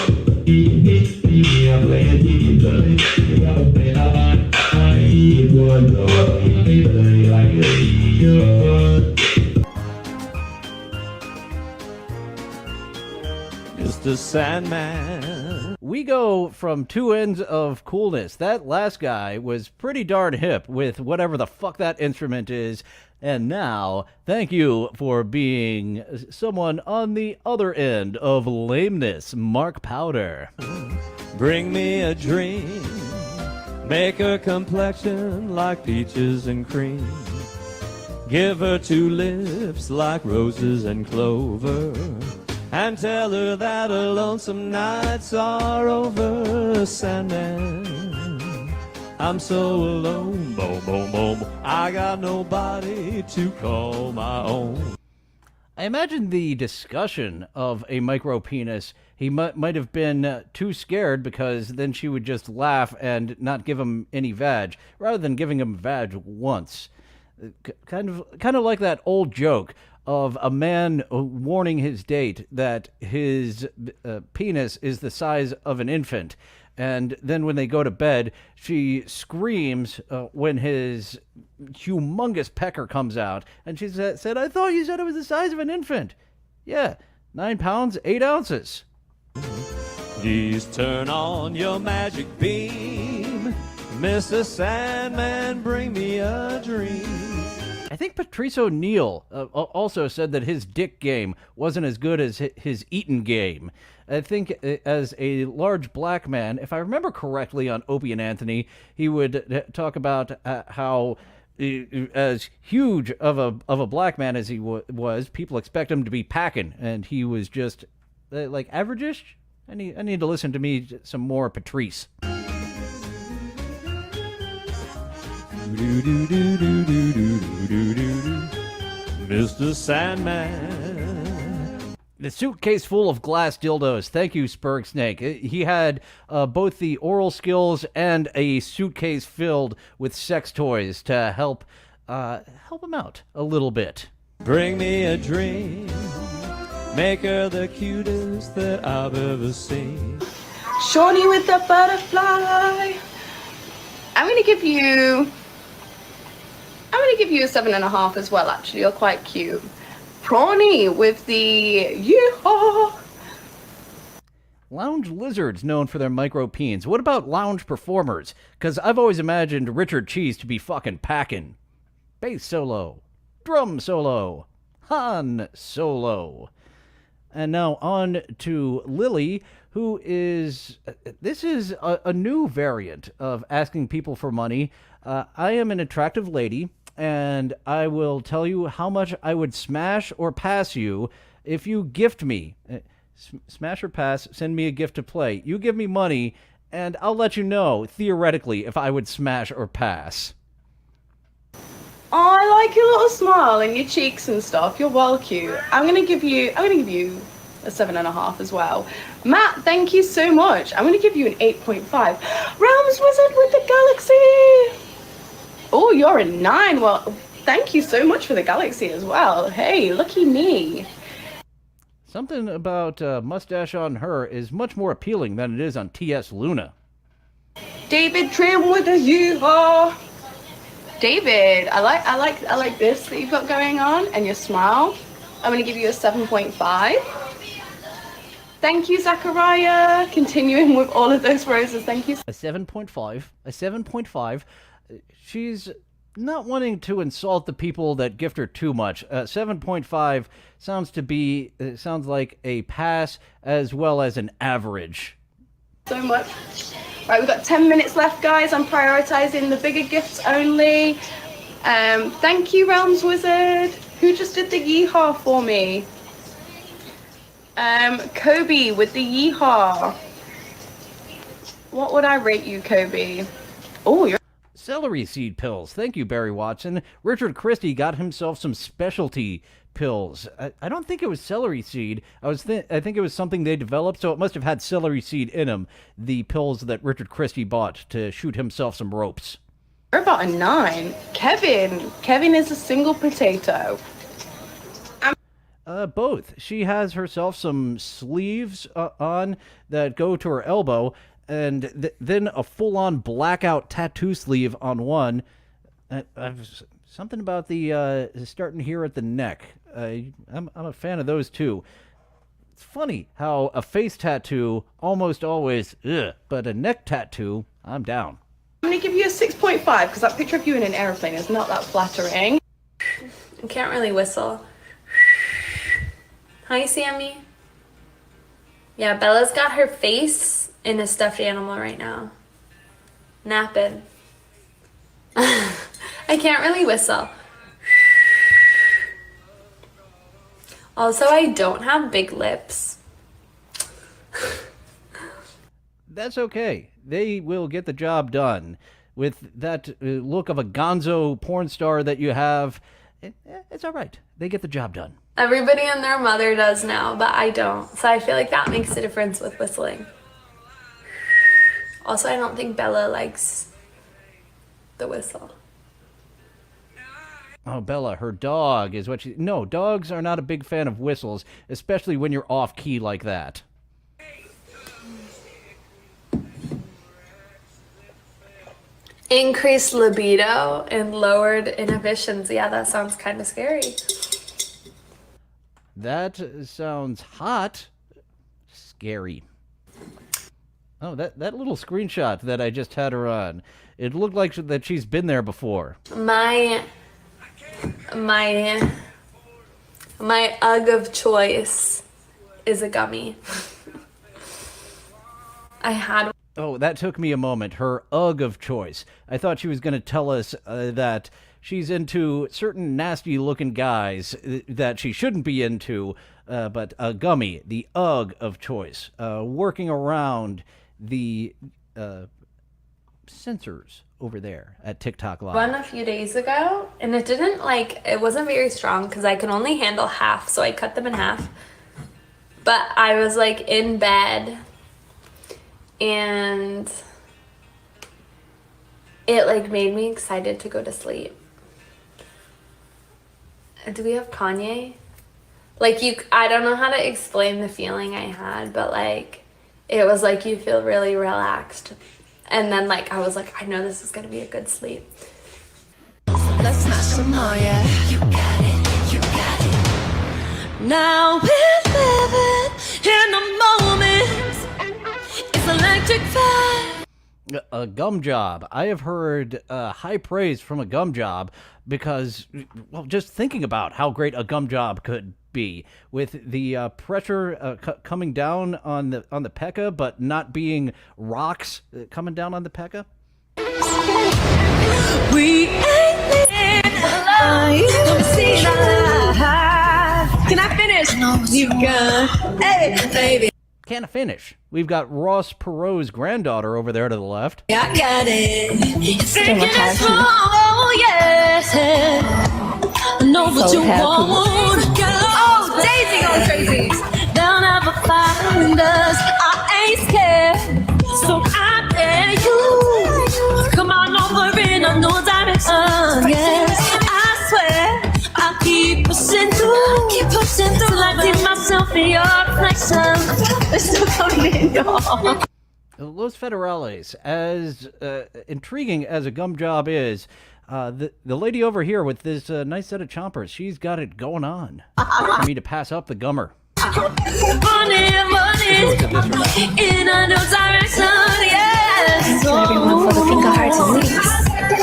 Mr. Sandman. We go from two ends of coolness. That last guy was pretty darn hip with whatever the fuck that instrument is. And now, thank you for being someone on the other end of lameness, Mark Powder. Bring me a dream. Make her complexion like peaches and cream. Give her two lips like roses and clover. And tell her that her lonesome nights are over, Sandman. I'm so alone, boom, boom, boom. I got nobody to call my own. I imagine the discussion of a micropenis, he might have been too scared because then she would just laugh and not give him any vag, rather than giving him vag once. Kind of like that old joke of a man warning his date that his penis is the size of an infant. And then when they go to bed, she screams when his humongous pecker comes out. And she said, I thought you said it was the size of an infant. Yeah, 9 pounds, 8 ounces. Please turn on your magic beam. Mr. Sandman, bring me a dream. think Patrice O'Neal also said that his dick game wasn't as good as his eating game. I think as a large black man, if I remember correctly on Opie and Anthony, he would talk about how as huge of a black man as he was, people expect him to be packing, and he was just like average-ish. I need to listen to me some more Patrice. Mr. Sandman. The suitcase full of glass dildos. Thank you, Spurg Snake. He had both the oral skills and a suitcase filled with sex toys to help him out a little bit. Bring me a dream. Make her the cutest that I've ever seen. Shawnee with the butterfly. I'm gonna give you a 7.5 as well, actually. You're quite cute. Prawny with the yeehaw. Lounge lizards known for their micro-peens. What about lounge performers? Because I've always imagined Richard Cheese to be fucking packing. Bass solo. Drum solo. Han solo. And now on to Lily, who is... This is a new variant of asking people for money. I am an attractive lady, and I will tell you how much I would smash or pass you if you gift me. Smash or pass, send me a gift to play. You give me money, and I'll let you know, theoretically, if I would smash or pass. Oh, I like your little smile and your cheeks and stuff. You're well cute. I'm gonna give you a 7.5 as well. Matt, thank you so much. I'm gonna give you an 8.5. Realms Wizard with the Galaxy. Oh, you're a 9. Well, thank you so much for the Galaxy as well. Hey, lucky me. Something about mustache on her is much more appealing than it is on T.S. Luna. David Trim with the yeehaw. David, I like this that you've got going on and your smile. I'm gonna give you a 7.5. Thank you, Zachariah. Continuing with all of those roses. Thank you. A 7.5. A 7.5. She's not wanting to insult the people that gift her too much. 7.5 sounds like a pass as well as an average. So much. Right, we've got 10 minutes left, guys. I'm prioritizing the bigger gifts only. Thank you, Realms Wizard. Who just did the yeehaw for me? Kobe with the yeehaw. What would I rate you, Kobe? Oh, you're... Celery seed pills. Thank you, Barry Watson. Richard Christie got himself some specialty pills. I don't think it was celery seed. I think it was something they developed, so it must have had celery seed in them, the pills that Richard Christie bought to shoot himself some ropes. You're about a 9. Kevin is a single potato. Both. She has herself some sleeves on that go to her elbow, and then a full-on blackout tattoo sleeve on one. Something about the starting here at the neck. I'm a fan of those too. It's funny how a face tattoo almost always, but a neck tattoo, I'm down. I'm gonna give you a 6.5 because that picture of you in an airplane is not that flattering. I can't really whistle. Hi, Sammy. Yeah, Bella's got her face in a stuffed animal right now. Napping. I can't really whistle. Also, I don't have big lips. That's okay. They will get the job done. With that look of a gonzo porn star that you have, it's all right. They get the job done. Everybody and their mother does now, but I don't. So I feel like that makes a difference with whistling. Also, I don't think Bella likes the whistle. Oh, Bella, her dog is what she... No, dogs are not a big fan of whistles, especially when you're off-key like that. Increased libido and lowered inhibitions. Yeah, that sounds kind of scary. That sounds hot. Scary. Oh, that little screenshot that I just had her on. It looked like that she's been there before. My My UGG of choice is a gummy. I had. Oh, that took me a moment. Her UGG of choice. I thought she was going to tell us that she's into certain nasty-looking guys that she shouldn't be into, but a gummy, the UGG of choice, working around the censors over there at TikTok Live. One a few days ago, and it wasn't very strong because I can only handle half, so I cut them in half. But I was like in bed, and it like made me excited to go to sleep. Do we have Kanye? I don't know how to explain the feeling I had, but like, it was like you feel really relaxed. And then like, I was like, I know this is gonna be a good sleep. Let's smash some more, yeah. You got it, you got it. Now we're living in the moment. It's electric fire. A gum job. I have heard high praise from a gum job because, well, just thinking about how great a gum job could be with the pressure coming down on the PECA, but not being rocks coming down on the PECA. We ain't living don't see life. Can I finish? No, you can. Hey, baby. Can't finish. We've got Ross Perot's granddaughter over there to the left. Yeah, I got it. It's thinking it's wrong, oh yes. Know what you want. Oh, Daisy goes crazy. They'll never find us. I ain't scared, so I dare you. Come on over in a new direction. Yes, I swear I'll keep pushing through. Keep pushing through. Till I see myself in your reflection. They're still coming in, y'all. Los Federales, as intriguing as a gum job is, the lady over here with this nice set of chompers, she's got it going on. For me to pass up the gummer. Money, in a new direction, yes. Everyone for the finger hearts and leaves.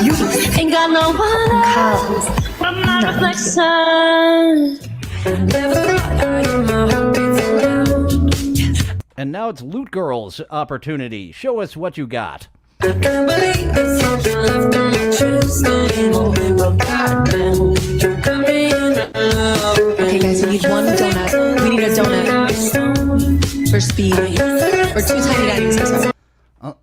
You ain't got no one else from my reflection. And now it's Loot Girl's opportunity. Show us what you got. Okay, guys, we need one donut. We need a donut for speed. Or 2 tiny daddies, I'm sorry.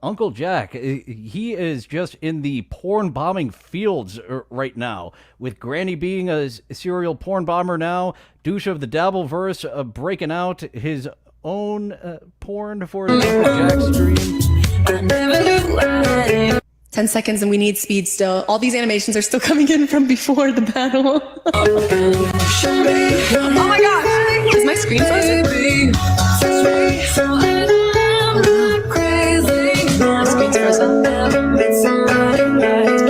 Uncle Jack, he is just in the porn bombing fields right now, with Granny being a serial porn bomber now, Douche of the Dabbleverse breaking out his own porn for his Uncle Jack stream. 10 seconds and we need speed still. All these animations are still coming in from before the battle. Oh my gosh! Is my screen frozen? My screen's frozen.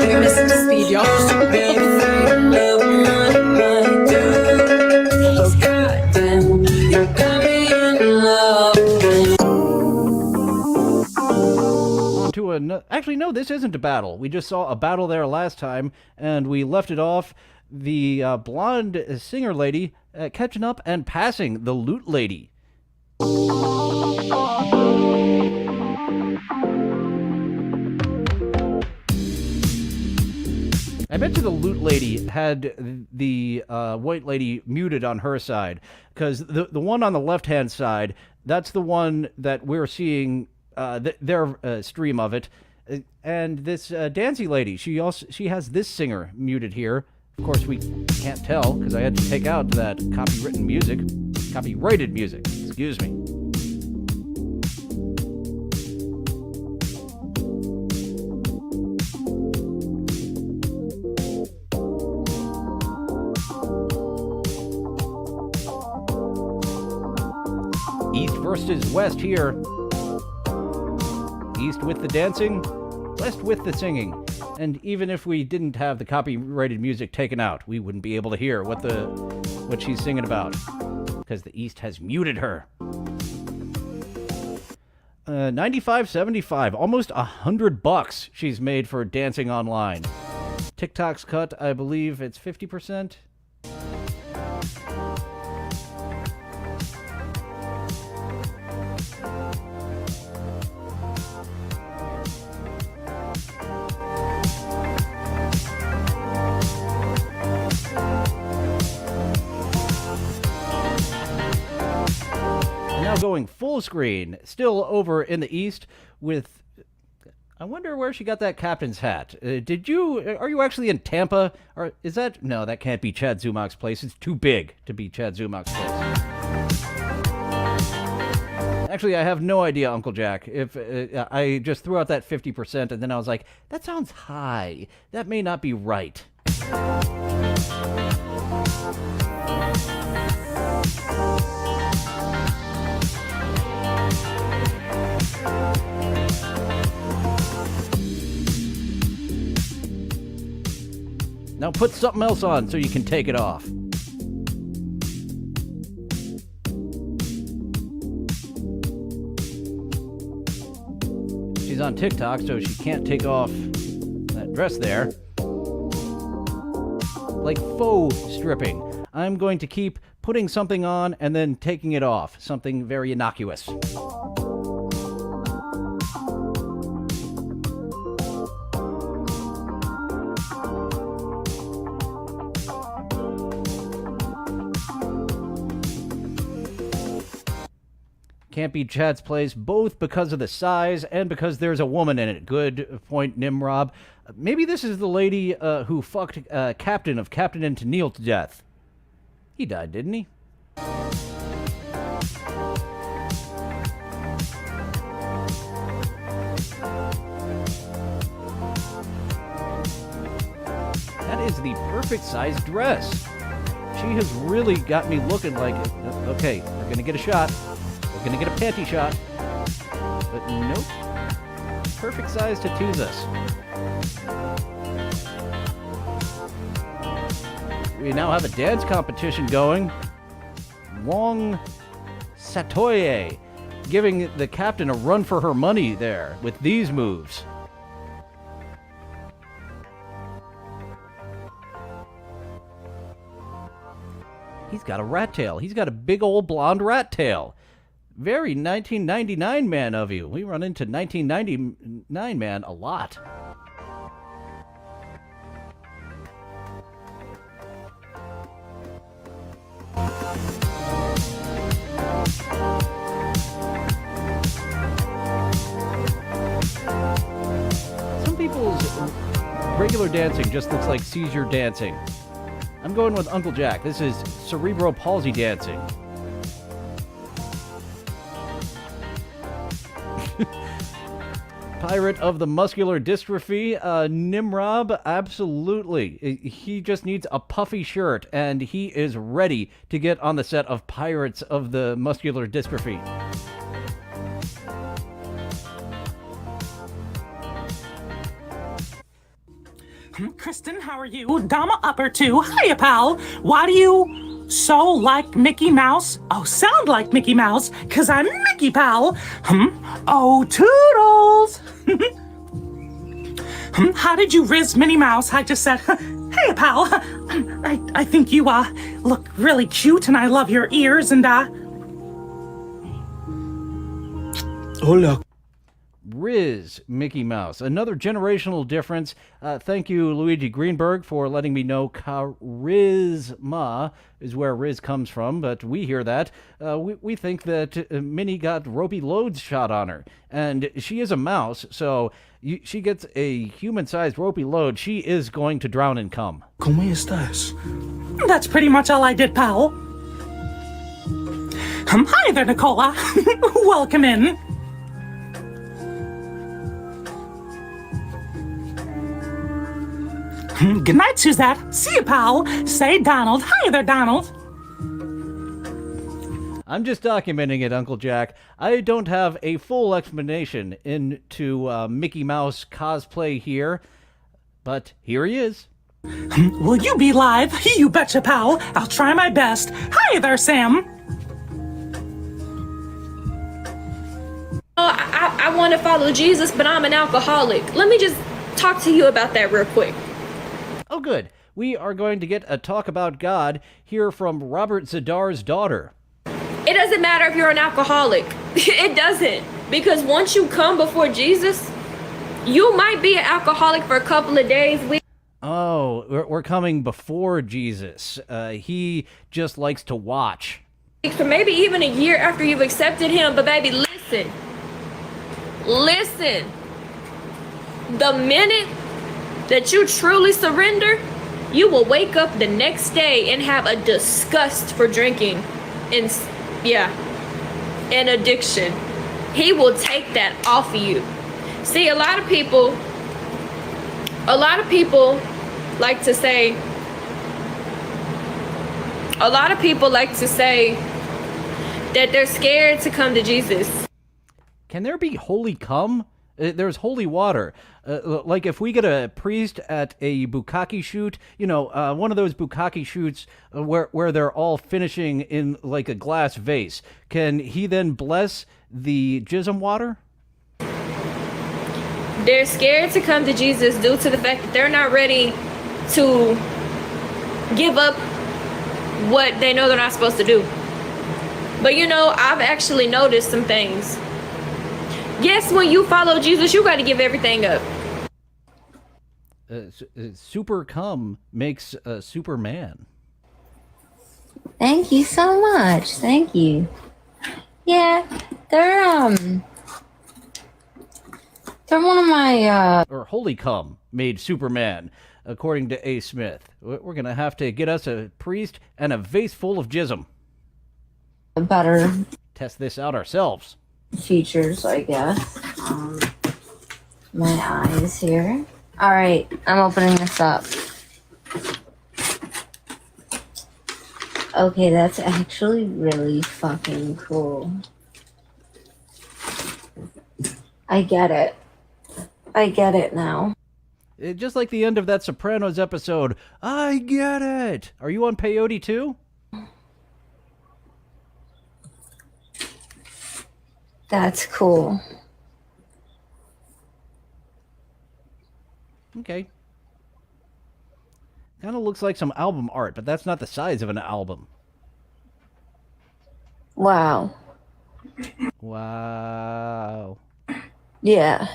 You're missing the speed, y'all. Actually, no, this isn't a battle. We just saw a battle there last time, and we left it off the blonde singer lady catching up and passing the loot lady. I bet you the loot lady had the white lady muted on her side, because the one on the left-hand side, that's the one that we're seeing their stream of it, and this dancey lady, she has this singer muted here. Of course, we can't tell because I had to take out that copyrighted music. Excuse me. East versus West here. East with the dancing, West with the singing. And even if we didn't have the copyrighted music taken out, we wouldn't be able to hear what she's singing about, because the East has muted her. 95.75, almost $100 she's made for dancing online. TikTok's cut, I believe it's 50%. Now going full screen, still over in the East with... I wonder where she got that captain's hat. Are you actually in Tampa? Or is that... No, that can't be Chad Zumach's place. It's too big to be Chad Zumach's place. Actually, I have no idea, Uncle Jack. If I just threw out that 50% and then I was like, that sounds high. That may not be right. Now put something else on so you can take it off. She's on TikTok, so she can't take off that dress there. Like faux stripping. I'm going to keep putting something on and then taking it off. Something very innocuous. Can't be Chad's place, both because of the size and because there's a woman in it. Good point, Nimrob. Maybe this is the lady who fucked Captain of Captain and Tennille to death. He died, didn't he? That is the perfect size dress. She has really got me looking like, okay, we're gonna get a shot. Gonna get a panty shot, but nope. Perfect size to tease us. We now have a dance competition going. Wong Satoye giving the captain a run for her money there with these moves. He's got a rat tail. He's got a big old blonde rat tail. Very 1999 man of you. We run into 1999 man a lot. Some people's regular dancing just looks like seizure dancing. I'm going with Uncle Jack. This is cerebral palsy dancing. Pirate of the muscular dystrophy, Nimrob, absolutely. He just needs a puffy shirt, and he is ready to get on the set of Pirates of the Muscular Dystrophy. Kristen, how are you? Dama Upper 2. Hiya, pal. Why do you so like Mickey Mouse? Oh, sound like Mickey Mouse, 'cause I'm Mickey, pal. Oh, toodles. How did you riz Minnie Mouse? I just said, hey, pal. I think you, look really cute, and I love your ears, and, Hola. Riz Mickey Mouse. Another generational difference. Thank you, Luigi Greenberg, for letting me know charisma is where Riz comes from, but we hear that. We think that Minnie got ropey loads shot on her, and she is a mouse, so she gets a human-sized ropey load. She is going to drown and come. ¿Cómo estás? That's pretty much all I did, pal. Hi there, Nicola. Welcome in. Good night, Suzette. See you, pal. Say Donald. Hi there, Donald. I'm just documenting it, Uncle Jack. I don't have a full explanation into Mickey Mouse cosplay here, but here he is. Will you be live? You betcha, pal. I'll try my best. Hi there, Sam. I want to follow Jesus, but I'm an alcoholic. Let me just talk to you about that real quick. Oh, good. We are going to get a talk about God here from Robert Zadar's daughter. It doesn't matter if you're an alcoholic. It doesn't. Because once you come before Jesus, you might be an alcoholic for a couple of days, weeks. Oh, we're coming before Jesus. He just likes to watch. Or maybe even a year after you've accepted him. But baby, listen. Listen. The minute that you truly surrender, you will wake up the next day and have a disgust for drinking and addiction. He will take that off of you. See, a lot of people like to say that they're scared to come to Jesus. Can there be holy cum? There's holy water. Like if we get a priest at a bukkake shoot, one of those bukkake shoots where they're all finishing in like a glass vase, can he then bless the jism water? They're scared to come to Jesus due to the fact that they're not ready to give up what they know they're not supposed to do. But I've actually noticed some things. Yes, when you follow Jesus, you got to give everything up. Super cum makes a Superman. Thank you so much. Thank you. Yeah, they're one of my Or holy cum made Superman, according to A. Smith. We're gonna have to get us a priest and a vase full of jism. better Test this out ourselves. features, I guess. My eyes here. All right, I'm opening this up. Okay, that's actually really fucking cool. I get it. I get it now. Just like the end of that Sopranos episode, I get it. Are you on peyote too? That's cool. Okay. Kind of looks like some album art, but that's not the size of an album. Wow. Wow. Yeah.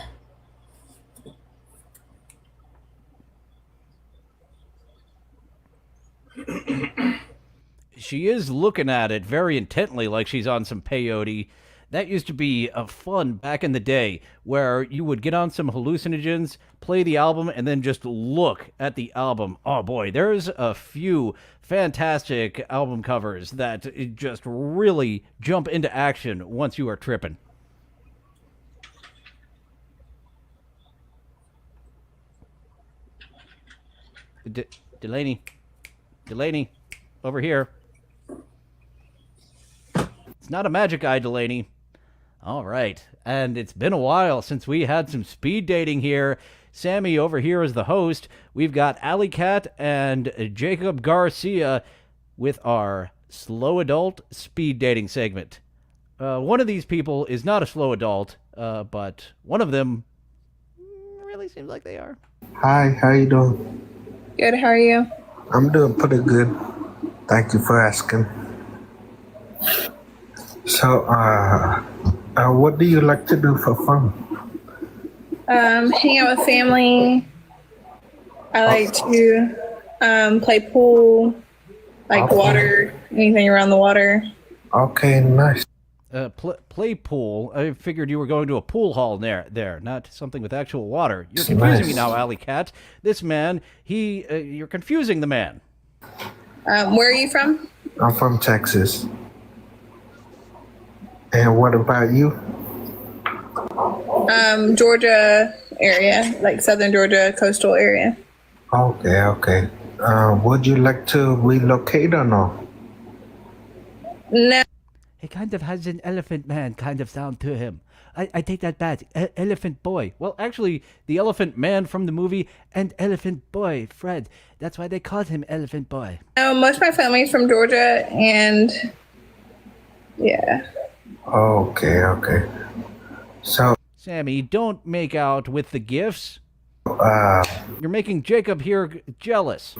She is looking at it very intently like she's on some peyote. That used to be fun back in the day, where you would get on some hallucinogens, play the album, and then just look at the album. Oh boy, there's a few fantastic album covers that just really jump into action once you are tripping. Delaney, over here. It's not a magic eye, Delaney. All right, and it's been a while since we had some speed dating here. Sammy over here is the host. We've got Alley Cat and Jacob Garcia with our slow adult speed dating segment. One of these people is not a slow adult, but one of them really seems like they are. Hi, how you doing? Good, how are you? I'm doing pretty good. Thank you for asking. So, what do you like to do for fun? Hang out with family. I like to play pool, like water, anything around the water. Okay, nice. Play pool. I figured you were going to a pool hall there, not something with actual water. You're confusing me now, Alley Cat. This man, you're confusing the man. Where are you from? I'm from Texas. And what about you? Georgia area, like southern Georgia, coastal area. Okay. Would you like to relocate or no? No. It kind of has an elephant man kind of sound to him. I take that back. Elephant boy. Well, actually, the elephant man from the movie and elephant boy, Fred. That's why they called him Elephant Boy. Most of my family's from Georgia, and yeah. Okay. So, Sammy, don't make out with the gifts. You're making Jacob here jealous.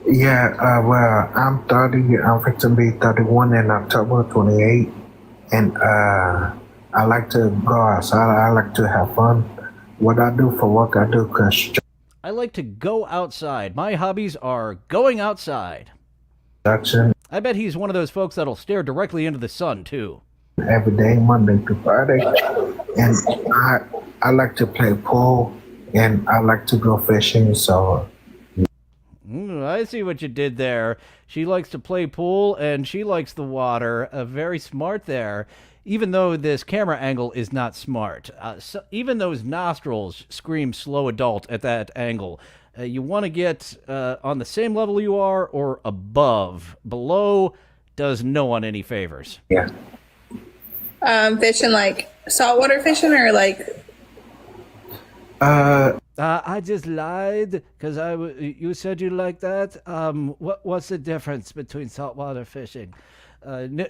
Yeah, well, I'm 30. I'm going to be 31 in October 28. And I like to go outside. I like to have fun. What I do for work, I do construction. I like to go outside. My hobbies are going outside. I bet he's one of those folks that'll stare directly into the sun, too. Every day, Monday to Friday. And I like to play pool, and I like to go fishing, so... I see what you did there. She likes to play pool, and she likes the water. Very smart there. Even though this camera angle is not smart. So even those nostrils scream slow adult at that angle. You want to get on the same level you are or above. Below does no one any favors. Yeah. Fishing like saltwater fishing or like... I just lied because you said you like that. What's the difference between saltwater fishing?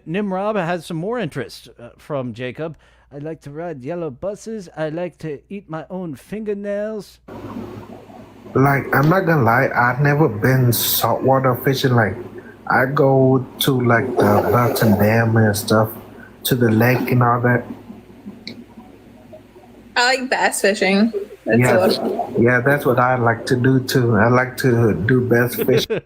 Nimrod has some more interest from Jacob. I like to ride yellow buses. I like to eat my own fingernails. Like, I'm not gonna lie, I've never been saltwater fishing. Like, I go to like the Button Dam and stuff, to the lake and all that. I like bass fishing. Yeah, that's what I like to do too. I like to do bass fishing.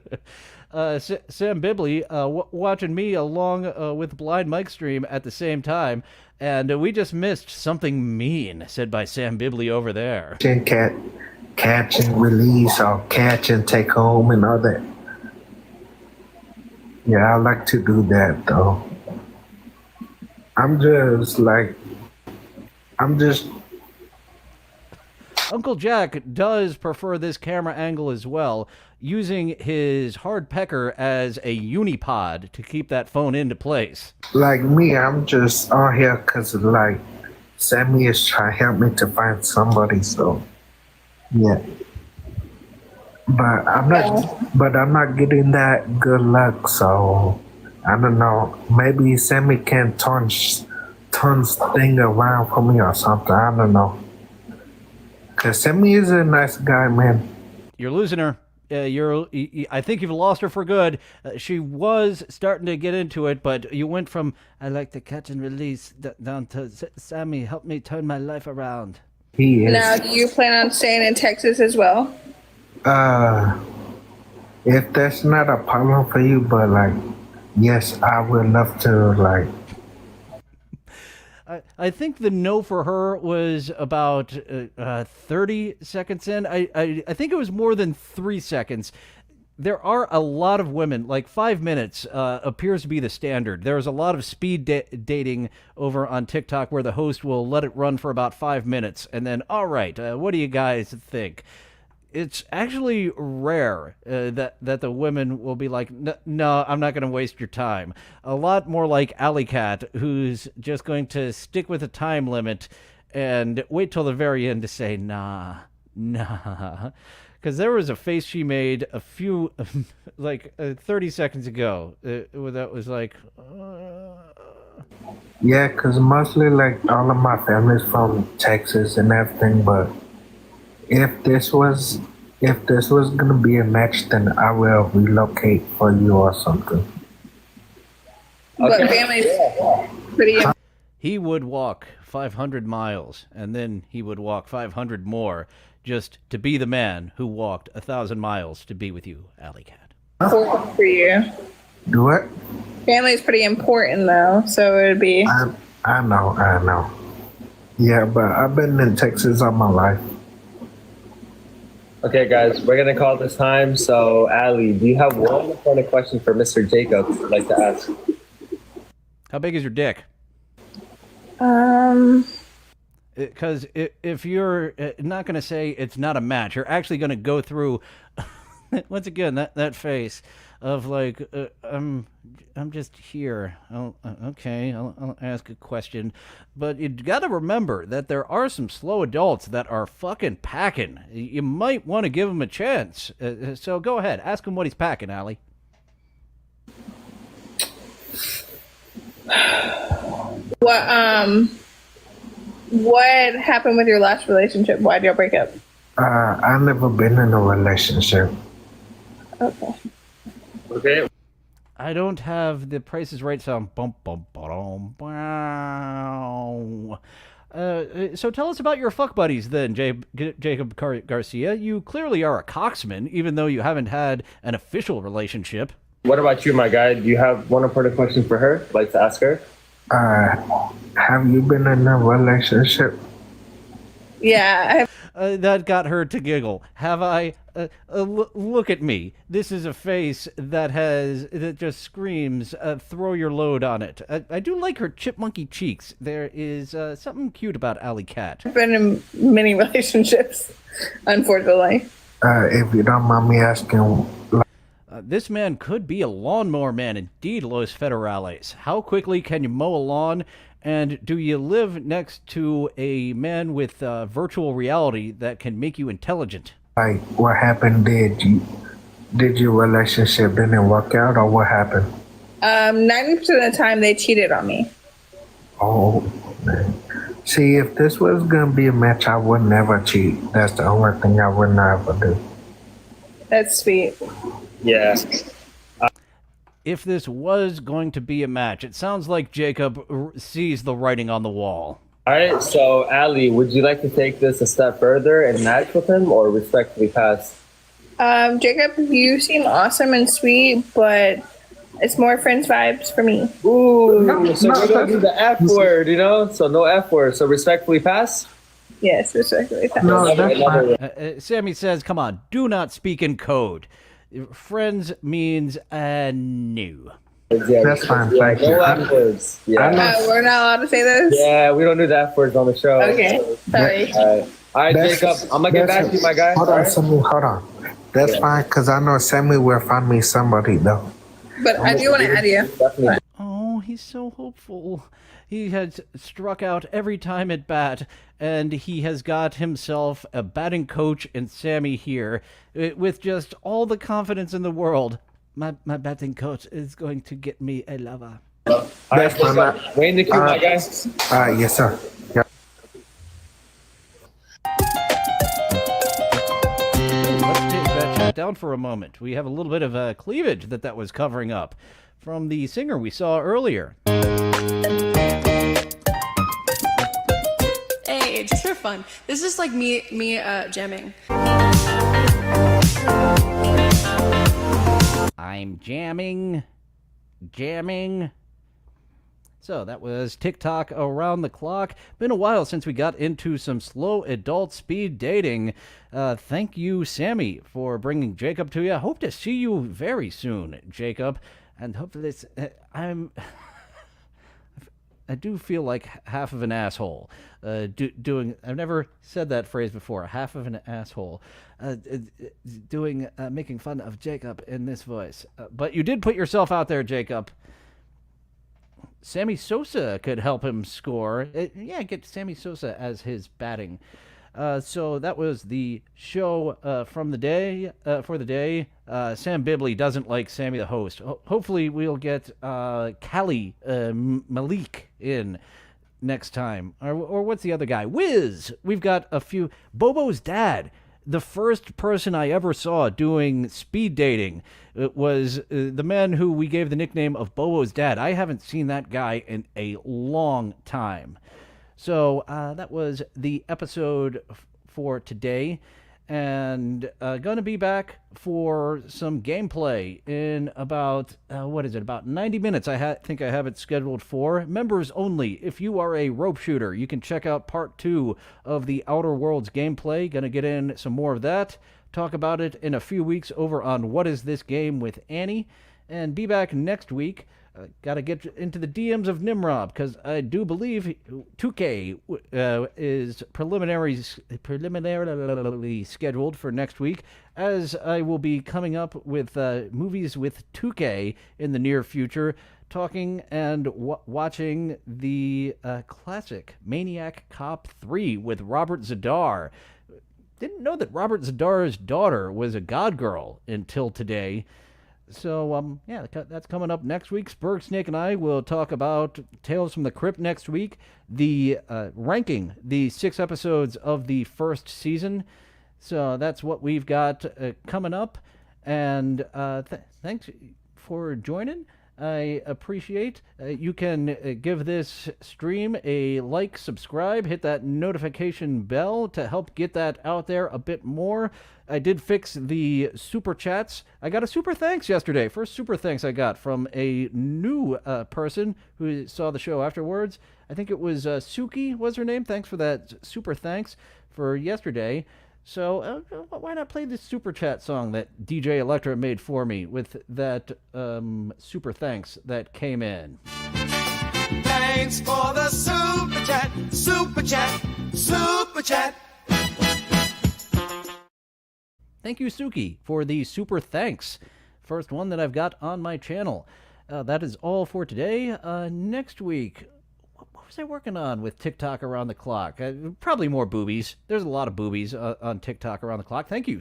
Sam Bibley watching me along with Blind Mike stream at the same time, and we just missed something mean said by Sam Bibley over there. Catch and release, or catch and take home and all that. Yeah, I like to do that though. Uncle Jack does prefer this camera angle as well, using his hard pecker as a unipod to keep that phone into place. Like me, I'm just on here because like Sammy is trying to help me to find somebody, so yeah. But I'm not getting that good luck, so I don't know. Maybe Sammy can turn thing around for me or something. I don't know. Cause Sammy is a nice guy, man. You're losing her. I think you've lost her for good. She was starting to get into it, but you went from I like to catch and release down to Sammy, help me turn my life around. He is. Now, do you plan on staying in Texas as well? If that's not a problem for you, but like, yes, I would love to like. I think the no for her was about 30 seconds in. I think it was more than 3 seconds. There are a lot of women, like 5 minutes appears to be the standard. There's a lot of speed dating over on TikTok where the host will let it run for about 5 minutes and then, all right, what do you guys think? It's actually rare that the women will be like, no, I'm not going to waste your time. A lot more like Alley Cat, who's just going to stick with a time limit and wait till the very end to say, nah. Because there was a face she made a few, 30 seconds ago that was like... Yeah, because mostly like all of my family's from Texas and everything, but if this was gonna be a match, then I will relocate for you or something. But family's pretty. He would walk 500 miles, and then he would walk 500 more just to be the man who walked 1,000 miles to be with you, Alley Cat. Important for you. Do what? Family's pretty important though, so it would be. I know. Yeah, but I've been in Texas all my life. Okay, guys, we're gonna call this time. So, Ali, do you have one final question for Mr. Jacob you'd like to ask? How big is your dick? Because if you're not going to say it's not a match, you're actually going to go through, once again, that face of like, I'm just here. Okay, I'll ask a question. But you got to remember that there are some slow adults that are fucking packing. You might want to give them a chance. So go ahead. Ask him what he's packing, Allie. What happened with your last relationship? Why did y'all break up? I never been in a relationship. Okay. Okay. I don't have the Price is Right sound. Bum, bum, ba-dum, wow. So tell us about your fuck buddies then, Jacob Garcia. You clearly are a coxman, even though you haven't had an official relationship. What about you, my guy? Do you have one important question for her? Like to ask her? Have you been in a relationship? Yeah. That got her to giggle. Have I? Look at me. This is a face that just screams, throw your load on it. I do like her chipmunky cheeks. There is something cute about Alley Cat. I've been in many relationships, unfortunately. If you don't mind me asking... This man could be a lawnmower man, indeed, Los Federales. How quickly can you mow a lawn? And do you live next to a man with virtual reality that can make you intelligent? Like, what happened? Did your relationship didn't work out, or what happened? 90% of the time, they cheated on me. Oh, man. See, if this was going to be a match, I would never cheat. That's the only thing I would never do. That's sweet. Yeah. If this was going to be a match, it sounds like Jacob sees the writing on the wall. All right, so Ali, would you like to take this a step further and match with him or respectfully pass? Jacob, you seem awesome and sweet, but it's more friends vibes for me. Ooh, so we're going to do the F word, you know? So no F word, so respectfully pass? Yes, respectfully pass. No, that's fine. Sammy says, come on, do not speak in code. Friends means no. That's fine, thank you. No F words. Yeah. We're not allowed to say this? Yeah, we don't do the F words on the show. Okay, sorry. All right, Jacob, I'm going to get back to you, my guy. Hold on, Sammy, hold on. That's fine, because I know Sammy will find me somebody, though. But I do want to add you. Definitely. Oh, he's so hopeful. He has struck out every time at bat, and he has got himself a batting coach and Sammy here with just all the confidence in the world. My batting coach is going to get me a lover. All right, Jacob, Wayne the Q, my guy. Yes, sir. Yeah. Let's take that chat down for a moment. We have a little bit of cleavage that was covering up from the singer we saw earlier. Hey, just for fun. This is like me jamming. I'm jamming. So that was TikTok Around the Clock. Been a while since we got into some slow adult speed dating. Thank you, Sammy, for bringing Jacob to you. Hope to see you very soon, Jacob. And hopefully this, I do feel like half of an asshole. I've never said that phrase before. Half of an asshole. Making fun of Jacob in this voice. But you did put yourself out there, Jacob. Sammy Sosa could help him score. Get Sammy Sosa as his batting. So that was the show from the day. For the day, Sam Bibley doesn't like Sammy the host. Hopefully we'll get Callie Malik in next time. Or what's the other guy? Wiz! We've got a few. Bobo's dad. The first person I ever saw doing speed dating was the man who we gave the nickname of Bobo's dad. I haven't seen that guy in a long time. So that was the episode for today. And going to be back for some gameplay in about, about 90 minutes. I think I have it scheduled for. Members only. If you are a rope shooter, you can check out part 2 of the Outer Worlds gameplay. Going to get in some more of that. Talk about it in a few weeks over on What Is This Game with Annie. And be back next week. Got to get into the DMs of Nimrod, because I do believe 2K is preliminarily scheduled for next week, as I will be coming up with movies with 2K in the near future, talking and watching the classic Maniac Cop 3 with Robert Zadar. Didn't know that Robert Zadar's daughter was a god girl until today. So, yeah, that's coming up next week. Spurg Snake and I will talk about Tales from the Crypt next week, the ranking the 6 episodes of the first season. So that's what we've got coming up. And thanks for joining. I appreciate. You can give this stream a like, subscribe, hit that notification bell to help get that out there a bit more. I did fix the super chats. I got a super thanks yesterday. First super thanks I got from a new person who saw the show afterwards. I think it was Suki was her name. Thanks for that super thanks for yesterday. So why not play this super chat song that DJ Electra made for me with that super thanks that came in. Thanks for the super chat, super chat, super chat. Thank you, Suki, for the super thanks. First one that I've got on my channel. That is all for today. Next week, what was I working on with TikTok around the clock? Probably more boobies. There's a lot of boobies on TikTok around the clock. Thank you,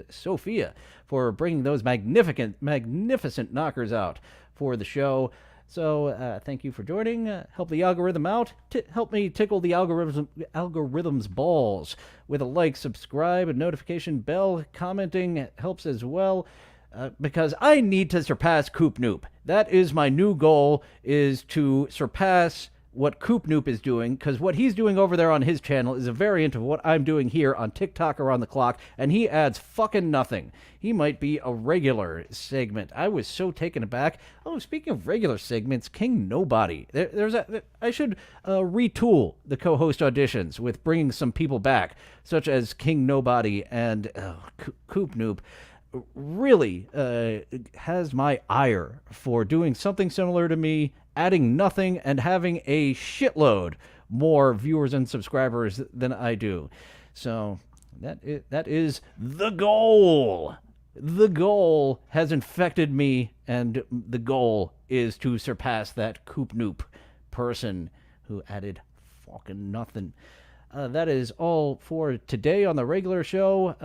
Sophia, for bringing those magnificent knockers out for the show. So thank you for joining. Help the algorithm out. Help me tickle the algorithm's balls with a like, subscribe, a notification bell. Commenting helps as well. Because I need to surpass Coop Noop. That is my new goal, is to surpass what Coop Noop is doing, because what he's doing over there on his channel is a variant of what I'm doing here on TikTok around the clock, and he adds fucking nothing. He might be a regular segment. I was so taken aback. Oh, speaking of regular segments, King Nobody. I should retool the co-host auditions with bringing some people back, such as King Nobody and Coop Noop. Really has my ire for doing something similar to me, adding nothing and having a shitload more viewers and subscribers than I do. So that is the goal. The goal has infected me, and the goal is to surpass that Coop Noop person who added fucking nothing. That is all for today on the regular show.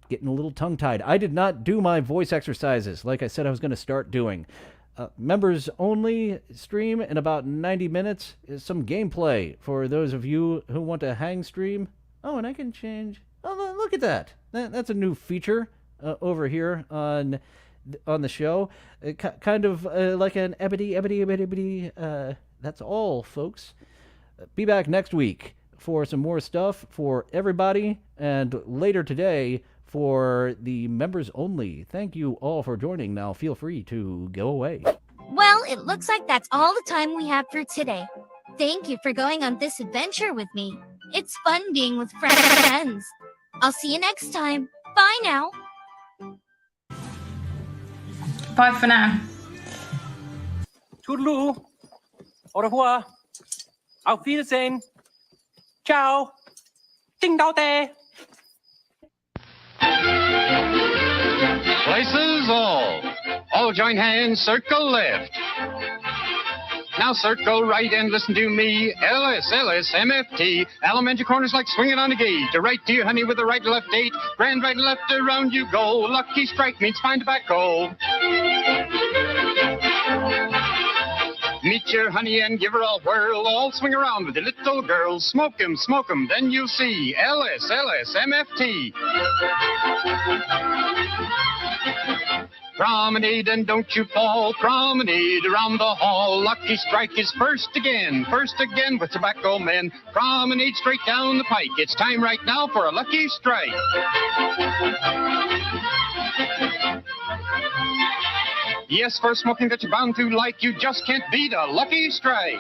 Getting a little tongue-tied. I did not do my voice exercises like I said I was going to start doing. Members only stream in about 90 minutes. Some gameplay for those of you who want to hang stream. Oh, and I can change. Oh, look at that. That's a new feature over here on the show. Kind of like an ebony. That's all, folks. Be back next week for some more stuff for everybody, and later today for the members only. Thank you all for joining. Now feel free to go away. Well, it looks like that's all the time we have for today. Thank you for going on this adventure with me. It's fun being with friends. I'll see you next time. Bye now. Bye for now. Toodaloo. Au revoir. Auf Wiedersehen. Ciao. Ding dao day. Places all join hands, circle left. Now circle right and listen to me. LS, MFT. Elementary corners like swinging on a gate. To right to you, honey, with the right left 8. Grand right and left around you go. Lucky strike means fine tobacco. Meet your honey and give her a whirl. All swing around with the little girls. Smoke 'em, then you'll see. LS, MFT. Promenade and don't you fall. Promenade around the hall. Lucky strike is first again with tobacco men. Promenade straight down the pike. It's time right now for a lucky strike. Yes, for smoking that you're bound to like, you just can't beat a lucky strike.